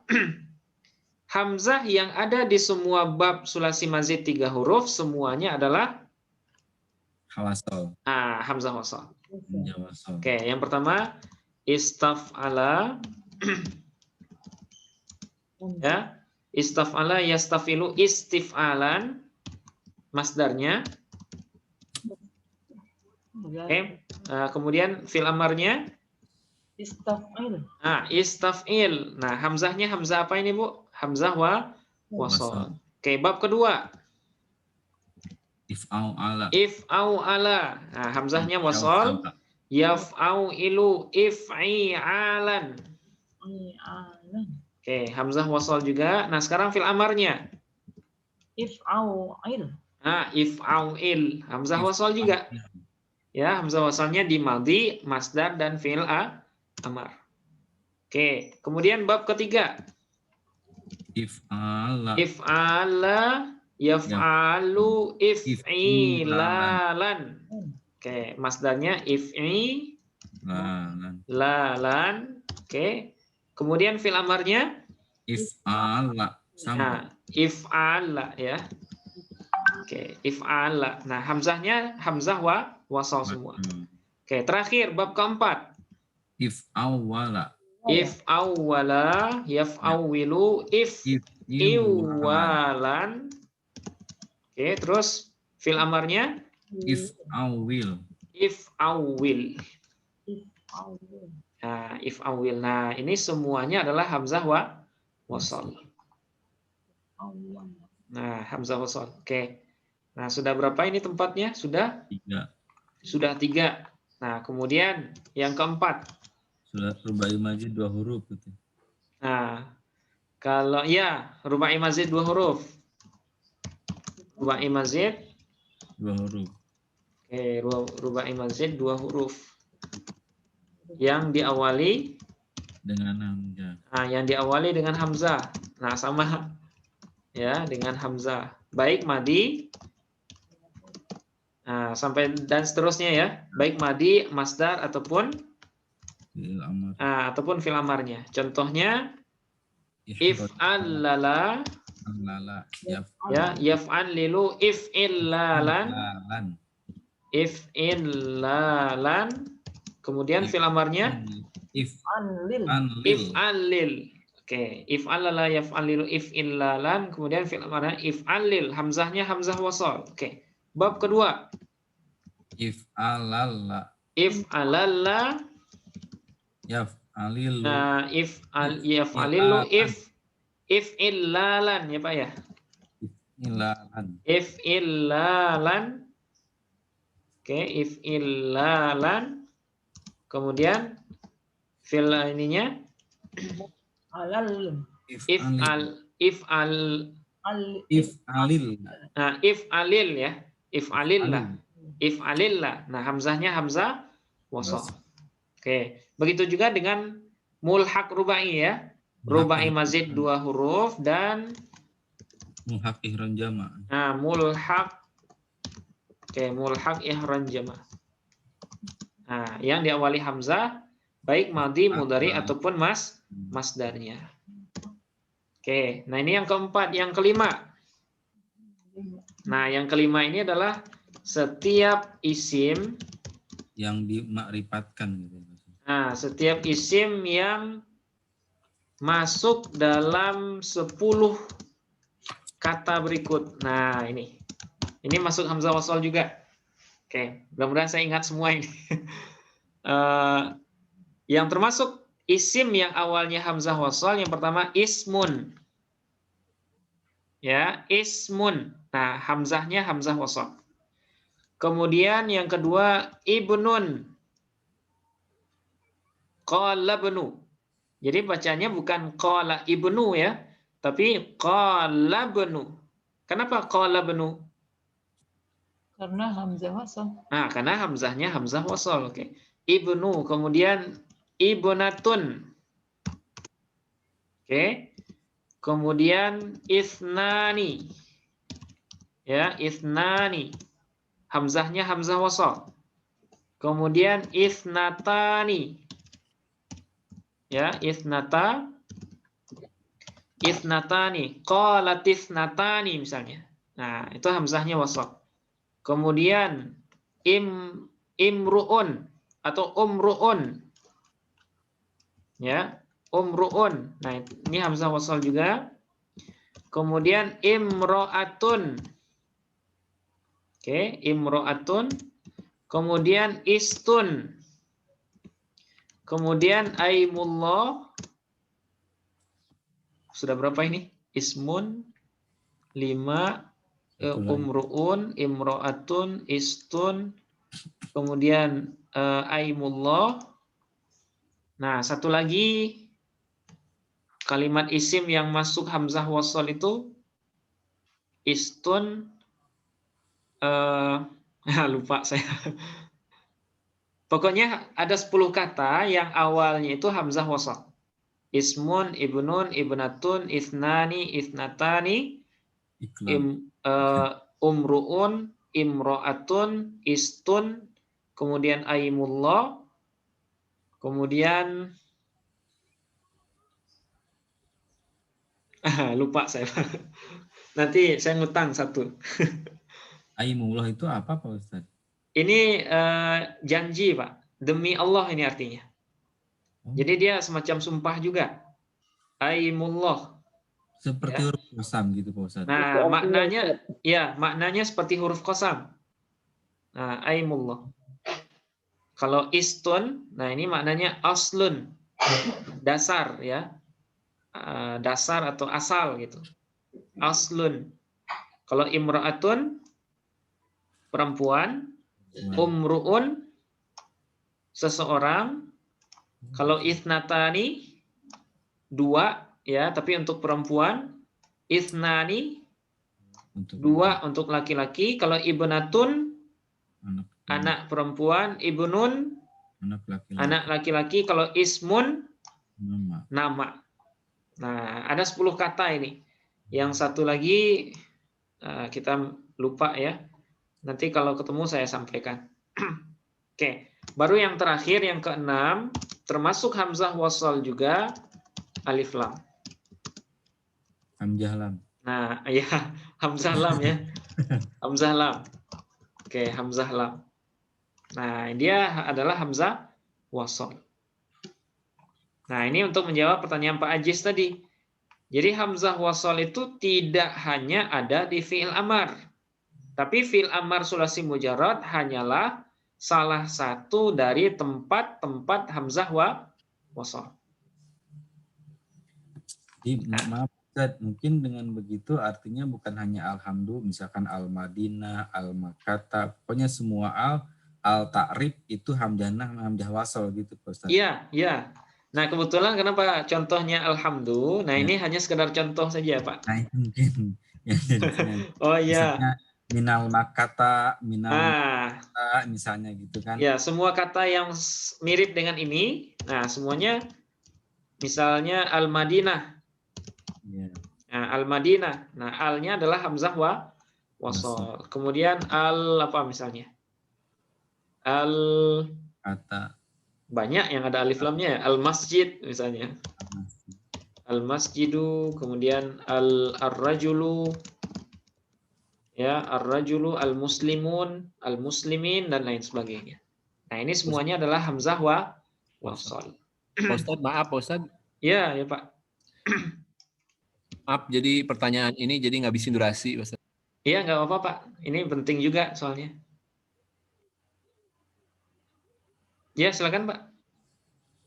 Hamzah yang ada di semua bab sulasi mazid 3 huruf semuanya adalah hawasol. hamzah wasal. Jawasol. Oke, yang pertama istaf'ala ya, istaf'ala yastafilu istif'alan masdarnya. Oke, kemudian fil amarnya Istaf'il. istaf'il. Nah, hamzahnya hamzah apa ini, Bu? Hamzah wasal. Oke, bab kedua. If'ala. If'au'ala. Nah, hamzahnya wasal. Yaf'au'ilu if'i'alan. Oke, hamzah wasal juga. Nah, sekarang fil amarnya. If'au'il. If'au'il. Hamzah wasal juga. Ya, hamzah wasalnya di madhi, masdar, dan fi'il amar. Oke, kemudian bab ketiga. If'ala. If'ala yaf'alu if'ilalan. Oke, masdarnya if'ilalan. Oke. Kemudian fil amarnya If'ala. Sama. If'ala ya. Oke, if'ala. Nah, hamzahnya hamzah wasal semua. Oke, terakhir bab keempat. If'awwala. If'awwala yaf'awwilu if'iwalan. Oke, terus fil amarnya If'awwil. if'awwil. Nah, if'awwil. Nah, ini semuanya adalah hamzah wasal. Nah, hamzah wasal. Oke. Nah, sudah berapa ini tempatnya? Sudah? 3. Sudah 3. Nah, kemudian yang keempat. Sudah rubai majid 2 huruf gitu. Nah, kalau ya rubai mazid 2 huruf. Rubai mazid 2 huruf. Oke, rubai mazid 2 huruf. Yang diawali Dengan hamzah. yang diawali dengan hamzah. Nah, sama ya dengan hamzah. Baik madi sampai dan seterusnya ya. Baik madi, masdar ataupun fil amarnya. Contohnya if'allala yaf'allilu if'illalan. Kemudian fil amarnya if'allil. Oke, if'allala yaf'allilu if'illalan. Kemudian fil amarnya if'allil. Hamzahnya hamzah wasal. Oke. Bab kedua. If'alalla. If'alalla Yaf'alilu. Yaf'alilu if'illalan ya Pak ya. If'illalan. Oke, if'illalan. Kemudian fil ininya if'alil. Nah, if'alil ya. If'alillah. Nah, hamzahnya hamzah wasal. Oke, begitu juga dengan mulhaq rubai ya. Rubai mazid 2 huruf dan mulhaq ihram jama'. Nah, mulhaq. Oke, mulhaq ihram jama'. Nah, yang diawali hamzah baik madhi, mudhari ataupun masdarnya. Oke, nah ini yang keempat, yang kelima. Nah, yang kelima ini adalah setiap isim yang dimakrifatkan gitu. Nah, setiap isim yang masuk dalam 10 kata berikut. Nah, ini masuk hamzah wasal juga. Oke, mudah-mudahan saya ingat semua ini. Yang termasuk isim yang awalnya hamzah wasal, yang pertama ismun. Ya, ismun. Nah, hamzahnya hamzah wasal. Kemudian yang kedua ibnun. Qala ibnu. Jadi bacanya bukan qala ibnu ya, tapi qala ibnu. Kenapa qala ibnu? Karena hamzah wasal. Nah, karena hamzahnya hamzah wasal. Oke. Ibnu, kemudian ibnatun. Oke. Kemudian ithnani. Ya, ithnani. Hamzahnya hamzah wasal. Kemudian ithnatani. Ya, ithnatani. Qalat ithnatani misalnya. Nah, itu hamzahnya wasal. Kemudian imru'un atau umru'un. Ya, umru'un. Nah, ini hamzah wasal juga. Kemudian imro'atun. Oke, imro'atun. Kemudian istun. Kemudian aimullah. Sudah berapa ini? Ismun 5, umru'un, imro'atun, istun, kemudian aimullah. Nah, satu lagi kalimat isim yang masuk hamzah wasal itu istun, lupa saya. Pokoknya ada 10 kata yang awalnya itu hamzah wasal. Ismun, ibnun, ibnatun, ithnani, ithnatani, umru'un, imro'atun, istun, kemudian aimullah, kemudian lupa saya. Nanti saya ngutang satu. Aimullah itu apa Pak Ustadz? Ini janji Pak, demi Allah ini artinya. Jadi dia semacam sumpah juga. Aimullah. Seperti Ya. huruf qasam gitu Pak Ustadz. Nah, maknanya seperti huruf qasam. Nah, aimullah. Kalau istun, nah ini maknanya aslun, dasar ya, dasar atau asal gitu. Aslun. Kalau imra'atun, perempuan. Umru'un, seseorang. Kalau ithnatani, 2 ya, tapi untuk perempuan. Ithnani, 2 untuk laki-laki. Kalau ibnatun, anak perempuan. Ibnun, anak laki-laki. Kalau ismun, nama. Nah, ada 10 kata ini. Yang satu lagi kita lupa ya. Nanti kalau ketemu saya sampaikan. Oke, baru yang terakhir yang ke-6, termasuk hamzah wasal juga alif lam. Hamzah lam. Nah, ya, hamzah lam ya. Hamzah lam. Oke, hamzah lam. Nah, dia adalah hamzah wasal. Nah, ini untuk menjawab pertanyaan Pak Ajis tadi. Jadi hamzah wasal itu tidak hanya ada di fi'il amar. Tapi fi'il amar sulasi mujarrad hanyalah salah satu dari tempat-tempat hamzah wasal. Jadi maaf Ustadz, mungkin dengan begitu artinya bukan hanya alhamdulillah, misalkan al-Madinah, al-Makata, pokoknya semua al-ta'rif itu hamzah wasal gitu Pak Ustadz. Iya, iya. Nah, kebetulan kenapa contohnya alhamdulillah? Nah, ini hanya sekedar contoh saja, Pak. Nah, itu mungkin yang jadinya. Oh iya. Misalnya minal makata, makata, misalnya gitu kan. Ya, semua kata yang mirip dengan ini, nah semuanya misalnya al-Madinah. Ya. Nah, al-Madinah. Nah, al-nya adalah hamzah wasal. Kemudian apa misalnya? Kata banyak yang ada alif lamnya, al-masjid misalnya. Al-masjidu, kemudian ar-rajulu, ya, ar-rajulu, al-muslimun, al-muslimin, dan lain sebagainya. Nah, ini semuanya adalah hamzah wasal. Ustadz, maaf Ustadz. Ya, ya Pak. Maaf, jadi pertanyaan ini jadi ngabisin durasi Ustadz. Iya, nggak apa-apa Pak. Ini penting juga soalnya. Ya, silakan Pak.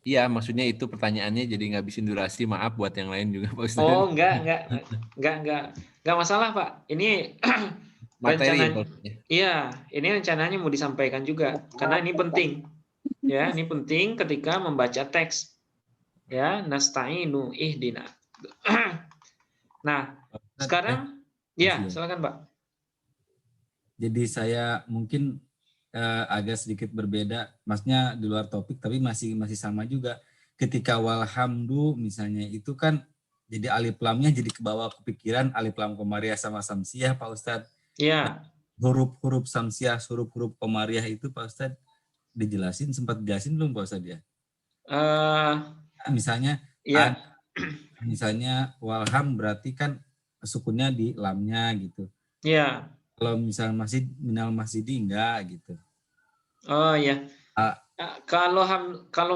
Iya, maksudnya itu pertanyaannya jadi ngabisin durasi. Maaf buat yang lain juga Pak Ustadz. Oh, enggak masalah Pak. Ini materi. Iya, ini rencananya mau disampaikan juga karena ini penting. Ya, ini penting ketika membaca teks. Ya, nasta'inu ihdina. Nah, sekarang ya, silakan Pak. Jadi saya mungkin agak sedikit berbeda, maksudnya di luar topik tapi masih sama juga. Ketika walhamdu misalnya itu kan Jadi alif lamnya jadi kebawa kepikiran alif lam komariah sama samsiah Pak Ustadz. Ya, Huruf-huruf samsiah, huruf-huruf komariah itu Pak Ustadz sempat dijelasin belum Pak Ustadz ya? eh, Misalnya ya, misalnya walham berarti kan sukunnya di lamnya gitu. ya. Kalau misalnya masjid minal masjidi enggak gitu. Oh ya. Ah, Kalau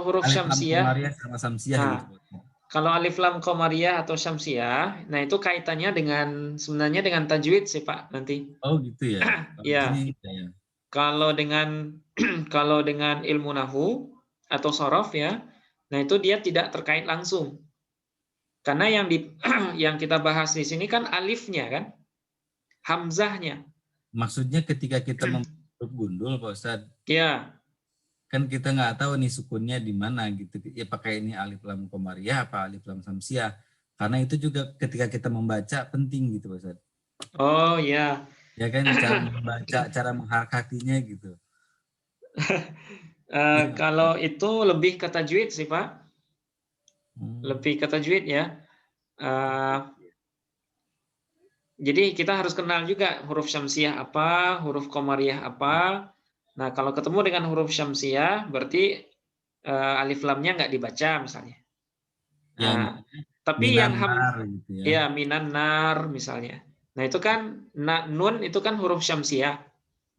huruf alif lam syamsiah, komariah sama samsiah nah, gitu. kalau alif lam komariah atau syamsiah, nah itu kaitannya sebenarnya dengan tajwid sih Pak nanti. Oh gitu ya. Ya, Ya. kalau dengan kalau dengan ilmu nahu atau sorof ya, nah itu dia tidak terkait langsung. Karena yang kita bahas di sini kan alifnya kan, hamzahnya. Maksudnya ketika kita membentuk gundul Pak Ustadz, Ya, kan kita nggak tahu nih sukunnya di mana gitu. Ya pakai ini alif lam komariah apa alif lam samsiah. Karena itu juga ketika kita membaca penting gitu Pak Ustadz. oh ya. Ya kan cara membaca, cara mengharakatinya gitu. Kalau itu lebih ke tajwid sih Pak, lebih ke tajwid ya. Jadi kita harus kenal juga huruf syamsiah apa, huruf komariah apa. Nah kalau ketemu dengan huruf syamsiah berarti alif lamnya nggak dibaca misalnya. Nah, tapi yang gitu ya. ya minan nar misalnya. Nah itu kan nun itu kan huruf syamsiah.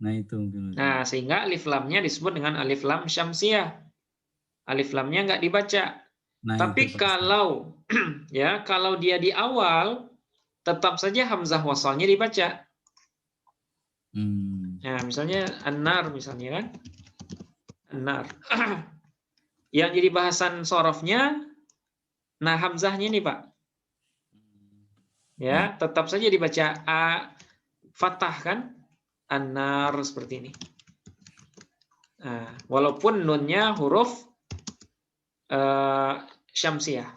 Nah itu mungkin. Nah sehingga alif lamnya disebut dengan alif lam syamsiah. Alif lamnya nggak dibaca. Nah, tapi kalau ya kalau dia di awal tetap saja hamzah wasalnya dibaca. Nah misalnya an-nar misalnya kan, an-nar. Yang jadi bahasan sorofnya, nah hamzahnya nih Pak. Ya, tetap saja dibaca a fathah kan, an-nar seperti ini. Nah, walaupun nunnya huruf syamsiah.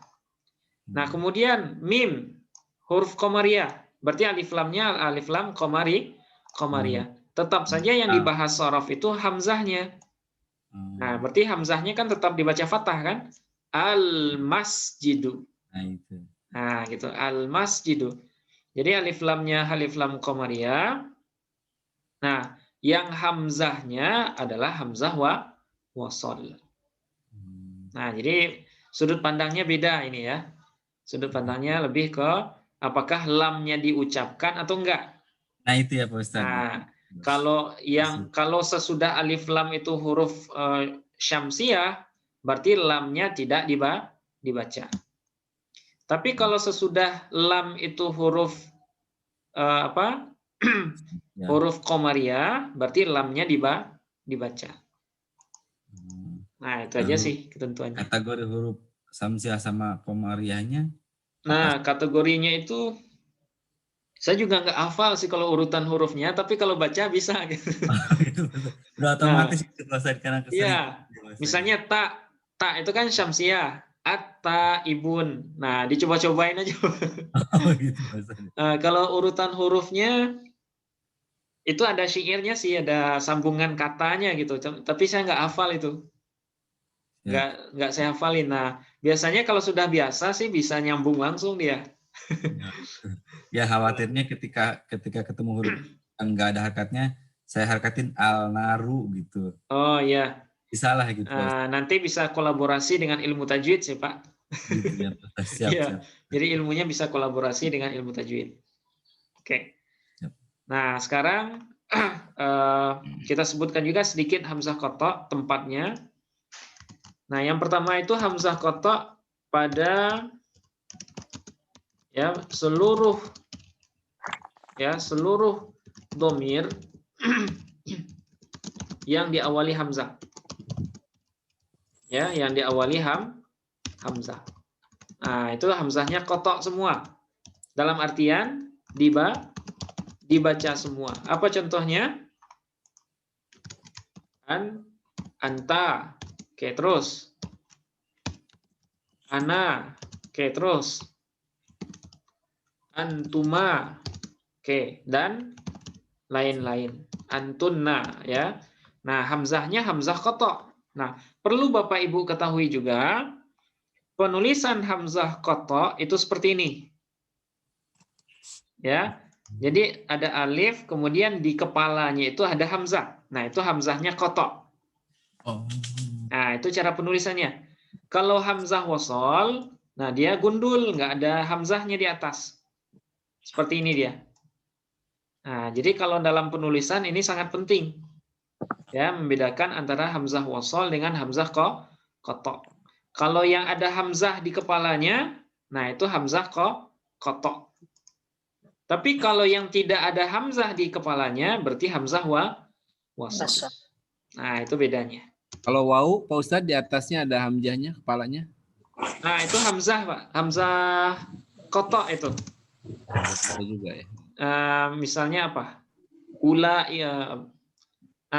Nah, kemudian mim huruf komariah, berarti alif lamnya alif lam komariah. Tetap saja yang dibahas sorof itu hamzahnya. Nah, berarti hamzahnya kan tetap dibaca fathah kan? Al-masjidu. Nah, itu. Nah, gitu. Al-masjidu. Jadi alif lamnya alif lam komariah. Nah, yang hamzahnya adalah hamzah wasol. Nah, jadi sudut pandangnya beda ini ya. Sudut pandangnya lebih ke apakah lamnya diucapkan atau enggak. Nah, itu ya Pak Ustaz. Nah, kalau sesudah alif lam itu huruf syamsiah, berarti lamnya tidak dibaca. Tapi kalau sesudah lam itu huruf huruf komariah, berarti lamnya dibaca. Nah, itu aja sih ketentuannya. Kategori huruf samsiah sama komariahnya? Nah, kategorinya itu saya juga nggak hafal sih kalau urutan hurufnya, tapi kalau baca bisa gitu. Udah otomatis itu Ustaz karena kesering. Iya. Misalnya ta itu kan syamsiah, atta ibun. Nah, dicoba-cobain aja. Gitu, kalau urutan hurufnya itu ada syairnya sih, ada sambungan katanya gitu. Tapi saya nggak hafal itu. Nggak saya hafalin. Nah, biasanya kalau sudah biasa sih bisa nyambung langsung dia. Ya khawatirnya ketika ketemu huruf yang nggak ada harkatnya, saya harkatin al-naru gitu. Oh iya. Bisa lah gitu. Nanti bisa kolaborasi dengan ilmu tajwid sih Pak. Gitu ya, siap. Jadi ilmunya bisa kolaborasi dengan ilmu tajwid. Oke. Nah sekarang kita sebutkan juga sedikit hamzah qata tempatnya. Nah yang pertama itu hamzah qata pada seluruh dhamir yang diawali hamzah. Ya, yang diawali hamzah. Nah, itu hamzahnya qata semua. Dalam artian dibaca semua. Apa contohnya? Anta. Oke, terus. Ana. Oke, terus. Antuma. Oke, dan lain-lain. Antunna ya. Nah, hamzahnya hamzah qata. Nah, perlu Bapak Ibu ketahui juga penulisan hamzah qata itu seperti ini. Ya. Jadi ada alif, kemudian di kepalanya itu ada hamzah. Nah, itu hamzahnya qata. Oh. Nah, itu cara penulisannya. Kalau hamzah wasol, nah dia gundul, nggak ada hamzahnya di atas. Seperti ini dia. Nah, jadi kalau dalam penulisan ini sangat penting. Ya, membedakan antara hamzah wasol dengan hamzah qata. Kalau yang ada hamzah di kepalanya, nah itu hamzah qata. Tapi kalau yang tidak ada hamzah di kepalanya, berarti hamzah wasol. Nah, itu bedanya. Kalau wau, Pak Ustadz, di atasnya ada hamzahnya, kepalanya? Nah, itu hamzah, Pak. Hamzah qata itu. Ada juga ya. Misalnya apa?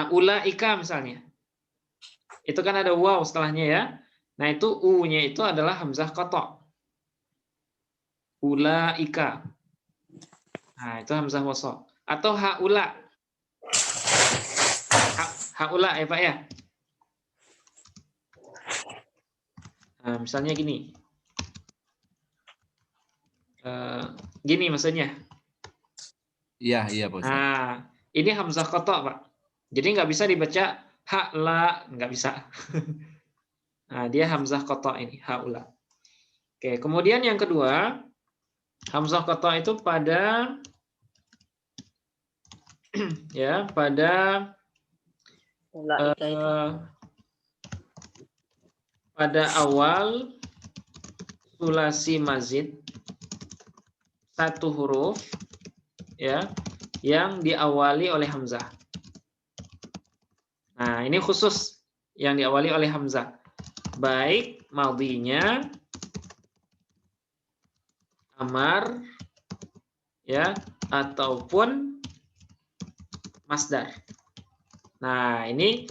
Ulaika misalnya. Itu kan ada waw setelahnya ya. Nah, itu u-nya itu adalah hamzah qata. Ulaika. Nah, itu hamzah wasol. Atau haula. Haula ya, Pak ya. Nah, misalnya gini. Gini maksudnya. Iya, Pak Ustadz. Nah, ini hamzah qata, Pak. Jadi nggak bisa dibaca ha'la, nggak bisa. Nah, dia hamzah qata ini, haula. Oke, kemudian yang kedua, hamzah qata itu pada ya, pada pada awal sulasi mazid satu huruf ya yang diawali oleh hamzah. Nah, ini khusus yang diawali oleh hamzah. Baik madhinya amar ya ataupun masdar. Nah, ini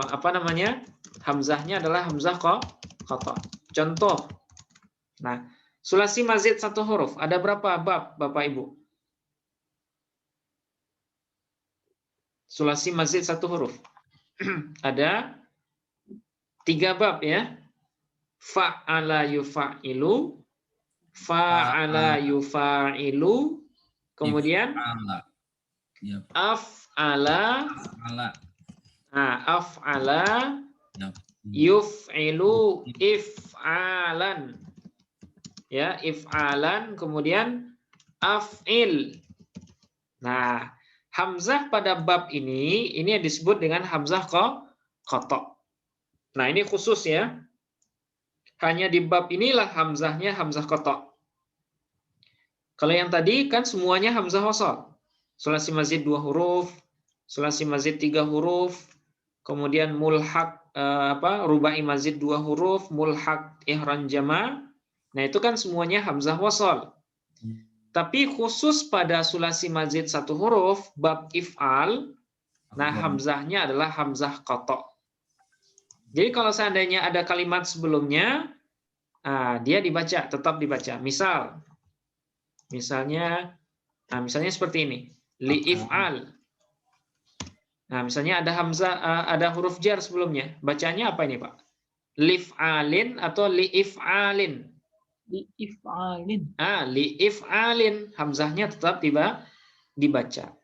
apa namanya? Hamzahnya adalah hamzah qata. Contoh. Nah, sulasi mazid satu huruf. Ada berapa bab, Bapak Ibu? Sulasi mazid satu huruf. Ada 3 bab ya. Fa'ala yufa'ilu, fa'ala yufa'ilu, kemudian af'ala, af'ala yuf'ilu if'alan. Ya, if'alan, kemudian af'il. Nah, hamzah pada bab ini yang disebut dengan hamzah qata. Nah, ini khusus ya. Hanya di bab inilah hamzahnya hamzah qata. Kalau yang tadi kan semuanya hamzah wasal. Sulasi mazid 2 huruf, sulasi mazid 3 huruf, kemudian mulhaq rubai mazid 2 huruf, mulhaq ihran jama'. Nah, itu kan semuanya hamzah wasal. Tapi khusus pada sulasi mazid 1 huruf, bab if'al, nah hamzahnya adalah hamzah qata. Jadi kalau seandainya ada kalimat sebelumnya, dia dibaca, tetap dibaca. Misalnya seperti ini, li'if'al. Nah, misalnya ada hamzah, ada huruf jar sebelumnya. Bacanya apa ini, Pak? Lif'alin atau li'if'alin? Li'if'alin. Li'if'alin. Hamzahnya tetap dibaca.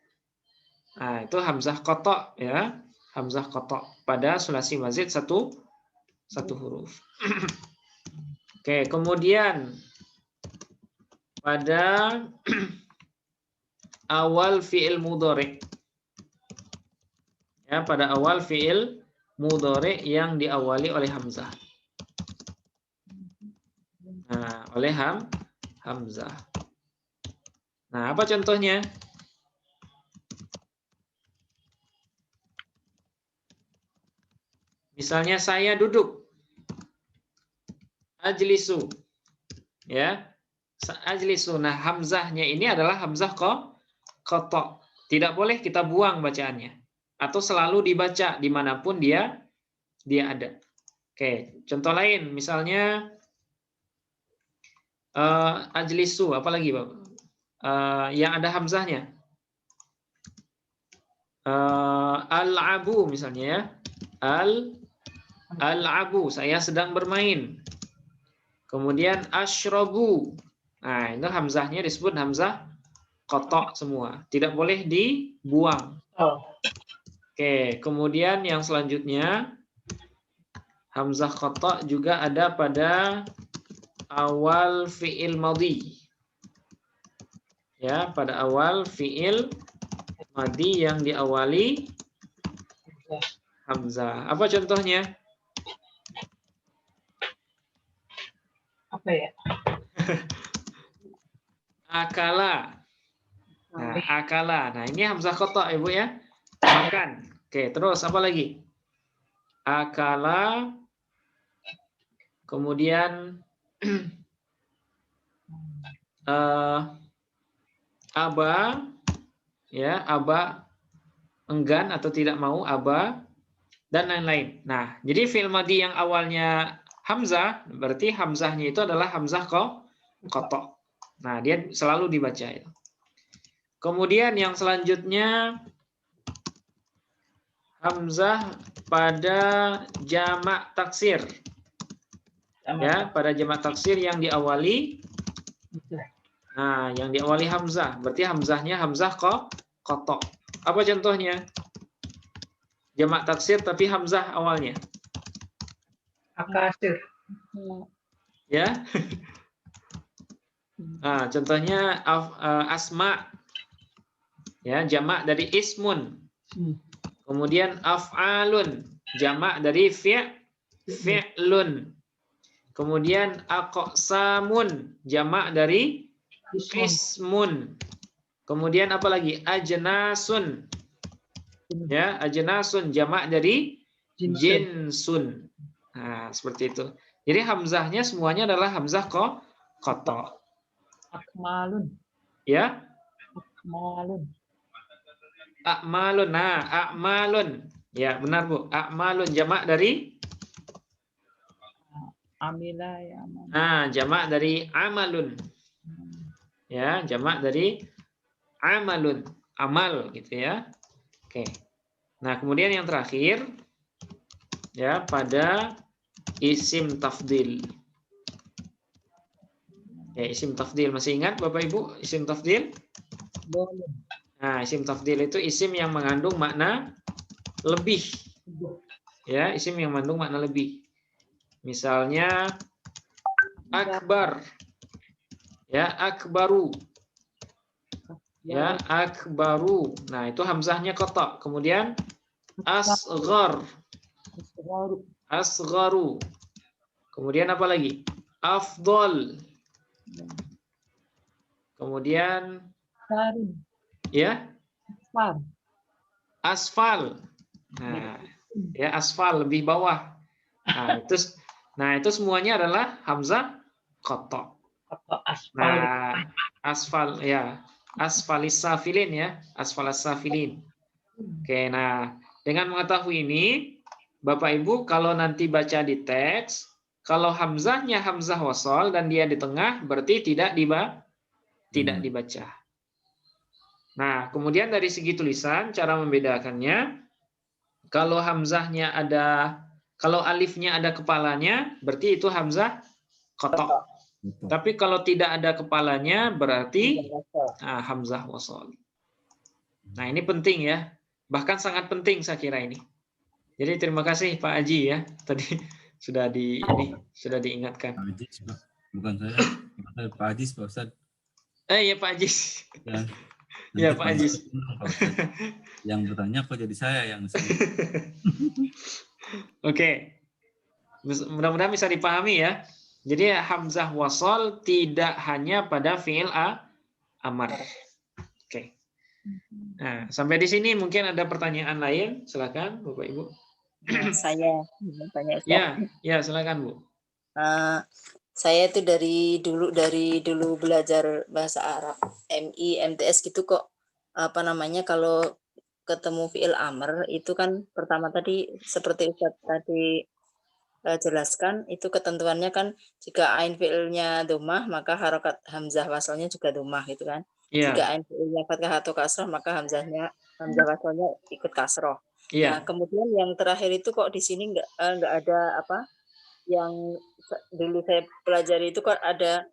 Nah, itu hamzah qata ya. Hamzah qata pada sulasi mazid satu huruf. Oke, kemudian pada awal fi'il mudhari. Ya, pada awal fi'il mudhari yang diawali oleh hamzah. Nah, oleh hamzah. Nah, apa contohnya? Misalnya saya duduk. Ajlisu. Ya. Ajlisu. Nah, hamzahnya ini adalah hamzah qata. Tidak boleh kita buang bacaannya. Atau selalu dibaca dimanapun dia ada. Oke, contoh lain. Misalnya ajlisu. Apalagi, Bapak? Yang ada hamzahnya. Al-abu misalnya ya. Al-abu, saya sedang bermain. Kemudian asyrabu. Nah, itu hamzahnya disebut hamzah qata' semua. Tidak boleh dibuang. Oh, Oke, kemudian yang selanjutnya hamzah qata' juga ada pada awal fi'il madhi. Ya, pada awal fi'il madhi yang diawali hamzah. Apa contohnya? apa ya? Akala. Nah, akala. Nah, ini hamzah qata' Ibu ya. Makan. Oke, terus apa lagi? Akala. Kemudian aba, ya, aba enggan atau tidak mau, aba, dan lain-lain. Nah, jadi fi'il madhi yang awalnya hamzah, berarti hamzahnya itu adalah hamzah qata'. Nah, dia selalu dibaca itu. Kemudian yang selanjutnya hamzah pada jamak taksir. Ya, pada jamak taksir yang diawali yang diawali hamzah. Berarti hamzahnya hamzah qata'. Apa contohnya? Jamak taksir tapi hamzah awalnya. Akasir. Ya. Nah, contohnya asma. Ya, jamak dari ismun. Kemudian af'alun, jamak dari fi'lun. Kemudian aqsamun, jamak dari qismun. Kemudian apa lagi? Ajnasun. Ya, ajnasun, jamak dari jinsun. Nah, seperti itu. Jadi hamzahnya semuanya adalah hamzah qata'. Akmalun. Ya. Akmalun. A'malun. Nah, a'malun. Ya, benar Bu. A'malun jamak dari Amila ya amal. Nah, jamak dari amalun. Ya, jamak dari amalun. Amal gitu ya. Oke. Nah, kemudian yang terakhir ya pada isim tafdil. Ya, isim tafdil masih ingat Bapak Ibu isim tafdil? Boleh. Nah, isim tafdil itu isim yang mengandung makna lebih. Ya, isim yang mengandung makna lebih. Misalnya akbar. Ya, akbaru. Ya, akbaru. Nah, itu hamzahnya qata'. Kemudian asghar. Asgharu. Kemudian apa lagi? Afdol. Kemudian ya, asfal. Nah, ya asfal lebih bawah. Nah, itu semuanya adalah hamzah qata'. Nah, asfal ya, asfalis safilin ya, asfalas safilin. Oke, nah, dengan mengetahui ini, Bapak Ibu kalau nanti baca di teks, kalau hamzahnya hamzah wasal dan dia di tengah berarti tidak dibaca. Nah, kemudian dari segi tulisan cara membedakannya, kalau hamzahnya ada, kalau alifnya ada kepalanya, berarti itu hamzah qata'. Tapi kalau tidak ada kepalanya berarti hamzah wasal. Nah, ini penting ya. Bahkan sangat penting saya kira ini. Jadi terima kasih Pak Aji ya. Tadi sudah diingatkan. Pak Ajis, bukan saya. Pak Ajis, Pak Ustaz. Ya Pak Ajis. Ya Pak Ajis. Yang bertanya kok jadi saya yang Oke. Mudah-mudahan bisa dipahami ya. Jadi hamzah wasal tidak hanya pada fi'il amar. Oke. Nah, sampai di sini mungkin ada pertanyaan lain, silakan Bapak Ibu. Saya tanya Ya, silakan Bu. Saya tuh dari dulu belajar bahasa Arab MI MTS gitu kok kalau ketemu fi'il amr itu kan pertama tadi seperti Ustaz tadi jelaskan itu ketentuannya kan jika ain fi'ilnya dhammah maka harokat hamzah wasalnya juga dhammah gitu kan. Jika ain fi'ilnya fathah atau kasrah maka hamzah wasalnya ikut kasrah. Nah, kemudian yang terakhir itu kok di sini enggak ada yang dulu saya pelajari itu kan ada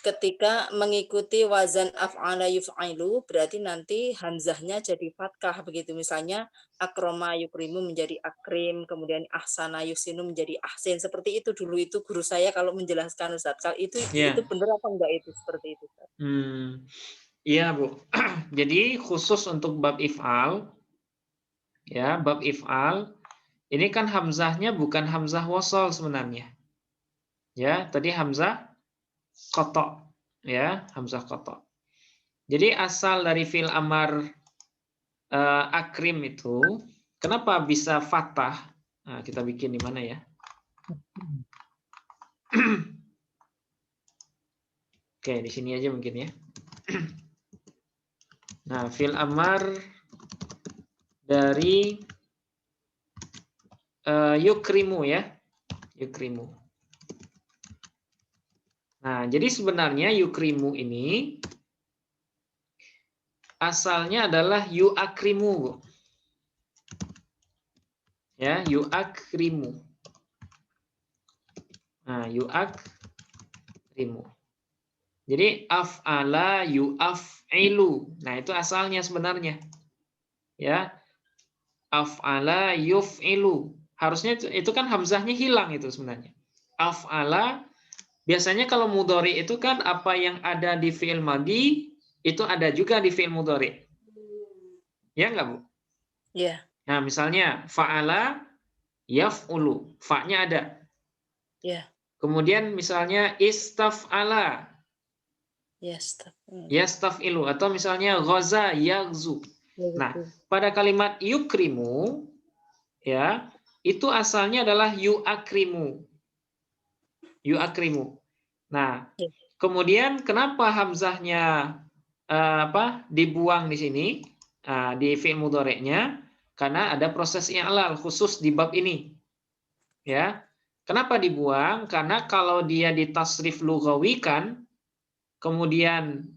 ketika mengikuti wazan af'ala yuf'ilu berarti nanti hamzahnya jadi fathah begitu. Misalnya akroma yukrimu menjadi akrim, kemudian ahsana yusinu menjadi ahsin. Seperti itu dulu itu guru saya kalau menjelaskan Ustaz. Kalau itu benar apa enggak itu seperti itu Ustaz? Iya, Bu. Jadi khusus untuk bab if'al ya, bab if'al ini kan hamzahnya bukan hamzah wasal sebenarnya. Ya, tadi hamzah qata, ya, hamzah qata. Jadi asal dari fi'il amar akrim itu, kenapa bisa fathah? Nah, kita bikin di mana ya? Oke, di sini aja mungkin ya. Nah, fi'il amar dari yukrimu ya, yukrimu. Nah, jadi sebenarnya yukrimu ini asalnya adalah yu'akrimu. Ya, yu'akrimu. Nah, yu'akrimu. Jadi af'ala yu'af'ilu. Nah, itu asalnya sebenarnya. Ya. Af'ala yuf'ilu. Harusnya itu kan hamzahnya hilang itu sebenarnya. Af'ala biasanya kalau mudhari itu kan apa yang ada di fi'il madhi itu ada juga di fi'il mudhari. Ya enggak, Bu? Iya. Nah, misalnya fa'ala yaf'ulu, fa-nya ada. Iya. Kemudian misalnya istaf'ala yastaf'ilu atau misalnya ghaza yaghzu. Nah, pada kalimat yukrimu ya, itu asalnya adalah yu'akrimu. Yu'akrimu. Nah, kemudian kenapa hamzahnya dibuang di sini di fi'il mudhari'nya? Karena ada proses i'lal khusus di bab ini. Ya. Kenapa dibuang? Karena kalau dia ditasrif lughawi kan kemudian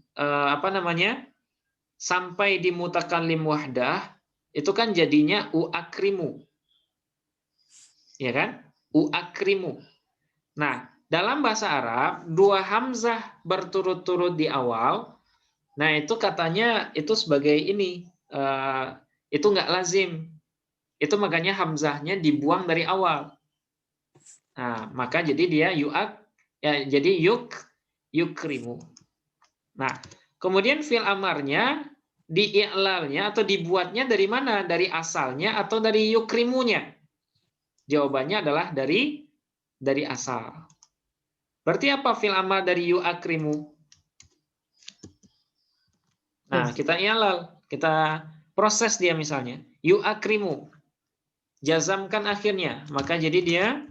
sampai di mutakallim wahdah itu kan jadinya u'akrimu. Ya kan? U'akrimu. Nah, dalam bahasa Arab, dua hamzah berturut-turut di awal, nah itu katanya itu sebagai ini, itu nggak lazim. Itu makanya hamzahnya dibuang dari awal. Nah, maka jadi dia jadi yukrimu. Nah, kemudian fi'il amarnya di-i'lalnya atau dibuatnya dari mana? Dari asalnya atau dari yukrimunya? Jawabannya adalah dari asal. Berarti apa fi'il amar dari yu'akrimu? Nah, kita i'lal, kita proses dia misalnya. Yu'akrimu. Jazamkan akhirnya, maka jadi dia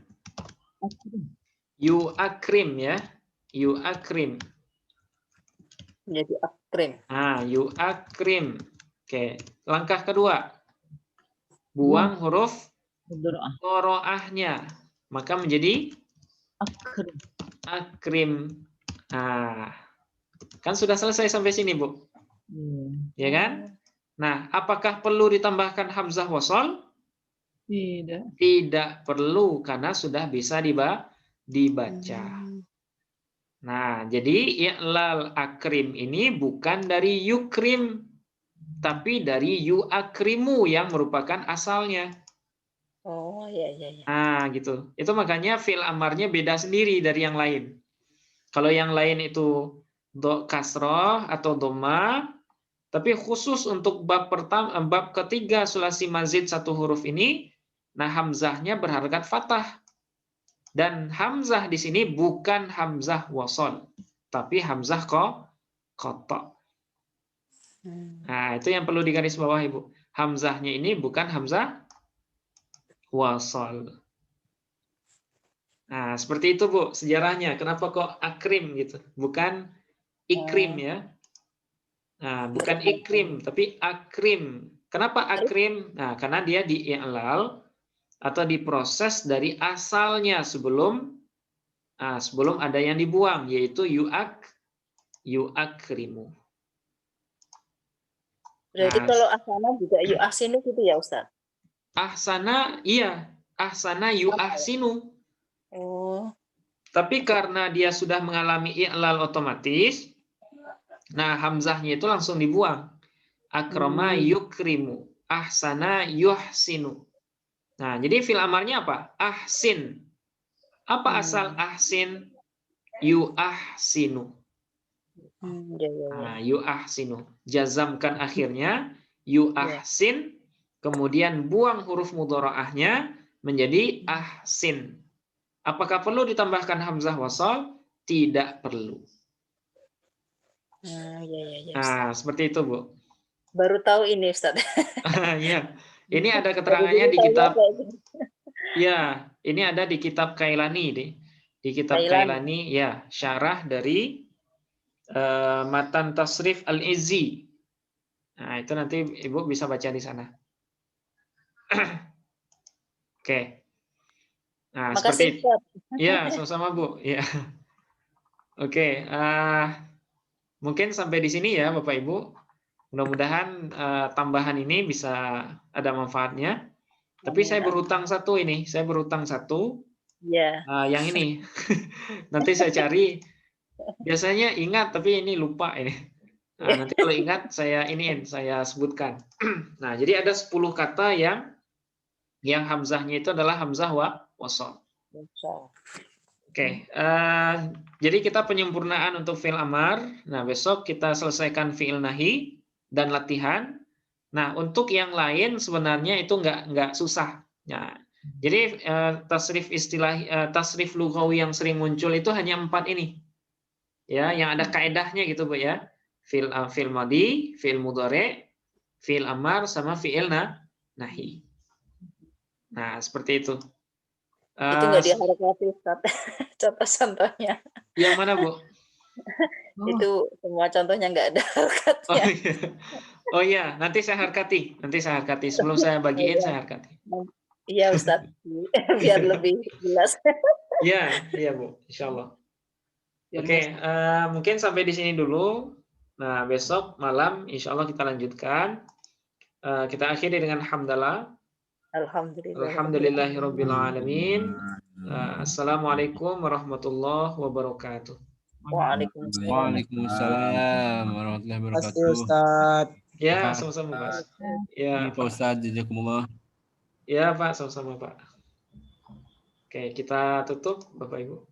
yu'akrim ya. Yu'akrim. Jadi akrim. Nah, yu'akrim. Oke, langkah kedua. Buang huruf qoro'ahnya. Maka menjadi akrim. Nah, kan sudah selesai sampai sini, Bu. Ya kan? Nah, apakah perlu ditambahkan hamzah wasal? Tidak. Tidak perlu, karena sudah bisa dibaca. Nah, jadi i'lal akrim ini bukan dari yukrim, tapi dari yu'akrimu yang merupakan asalnya. Oh, iya. Nah, gitu. Itu makanya fi'il amarnya beda sendiri dari yang lain. Kalau yang lain itu kasroh atau doma, tapi khusus untuk bab ketiga sulasi mazid satu huruf ini, nah hamzahnya berharakat fathah. Dan hamzah di sini bukan hamzah wasol, tapi hamzah qata. Nah, itu yang perlu digarisbawahi, Bu. Hamzahnya ini bukan hamzah wasol. Nah, seperti itu, Bu, sejarahnya. Kenapa kok akrim gitu? Bukan ikrim ya. Nah, bukan ikrim, tapi akrim. Kenapa akrim? Nah, karena dia di-i'lal atau diproses dari asalnya sebelum ada yang dibuang, yaitu yu'akrimu. Berarti kalau ahsana juga yu'ahsinu gitu ya, Ustaz? Ahsana, iya. Ahsana yu'ahsinu. Oh. Tapi karena dia sudah mengalami i'lal otomatis, nah hamzahnya itu langsung dibuang. Akrama yukrimu, ahsana yuhsinu. Nah, jadi fi'il amarnya apa? Ahsin. Apa asal ahsin? Yuahsinu. Ya, ya, ya. Nah, yuahsinu. Jazamkan akhirnya yuahsin, kemudian buang huruf mudharaahnya menjadi ahsin. Apakah perlu ditambahkan hamzah wasal? Tidak perlu. Ya, ya, ya. Nah, seperti itu, Bu. Baru tahu ini, Ustaz. Ya, ini ada keterangannya di kitab. Ya, ini ada di kitab Kailani, di kitab Kailani, ya, syarah dari Matan Tasrif Al-Izzi. Nah, itu nanti Ibu bisa baca di sana. Oke. Nah, Makasih, seperti itu. Ya, sama-sama, Bu. Ya. Oke, mungkin sampai di sini ya, Bapak Ibu. Mudah-mudahan tambahan ini bisa ada manfaatnya. Tapi saya berutang satu ini. Saya berutang satu. Ya. Yang ini. Nanti saya cari. Biasanya ingat, tapi ini lupa ini. Nah, nanti kalau ingat saya sebutkan. Nah, jadi ada 10 kata yang hamzahnya itu adalah hamzah wasal. Oke, jadi kita penyempurnaan untuk fi'il amar. Nah, besok kita selesaikan fi'il nahi dan latihan. Nah, untuk yang lain sebenarnya itu nggak susah. Ya, jadi tasrif lughawi yang sering muncul itu hanya 4 ini. Ya, yang ada kaedahnya gitu, Bu ya. Fi'il madhi, fi'il mudhari, fi'il amar sama fi'il nahi. Nah, seperti itu. Itu nggak diharakati, Ustaz. Contoh-contohnya. Yang mana, Bu? Itu semua contohnya nggak ada harakatnya. Oh iya, nanti saya harkati. Sebelum saya bagiin, saya harkati. Iya, Ustaz. Biar lebih jelas. Iya, Bu. Insya Allah. Oke, mungkin sampai di sini dulu. Nah, besok malam insya Allah kita lanjutkan. Kita akhiri dengan hamdalah. Alhamdulillahirabbil alamin. Assalamualaikum warahmatullahi wabarakatuh. Waalaikumsalam warahmatullahi wabarakatuh. Terima kasih, Ustaz. Ya, sama-sama, Mas. Ya, Pak Ustaz, jazakumullah. Ya, Pak, sama-sama, Pak. Oke, kita tutup, Bapak Ibu.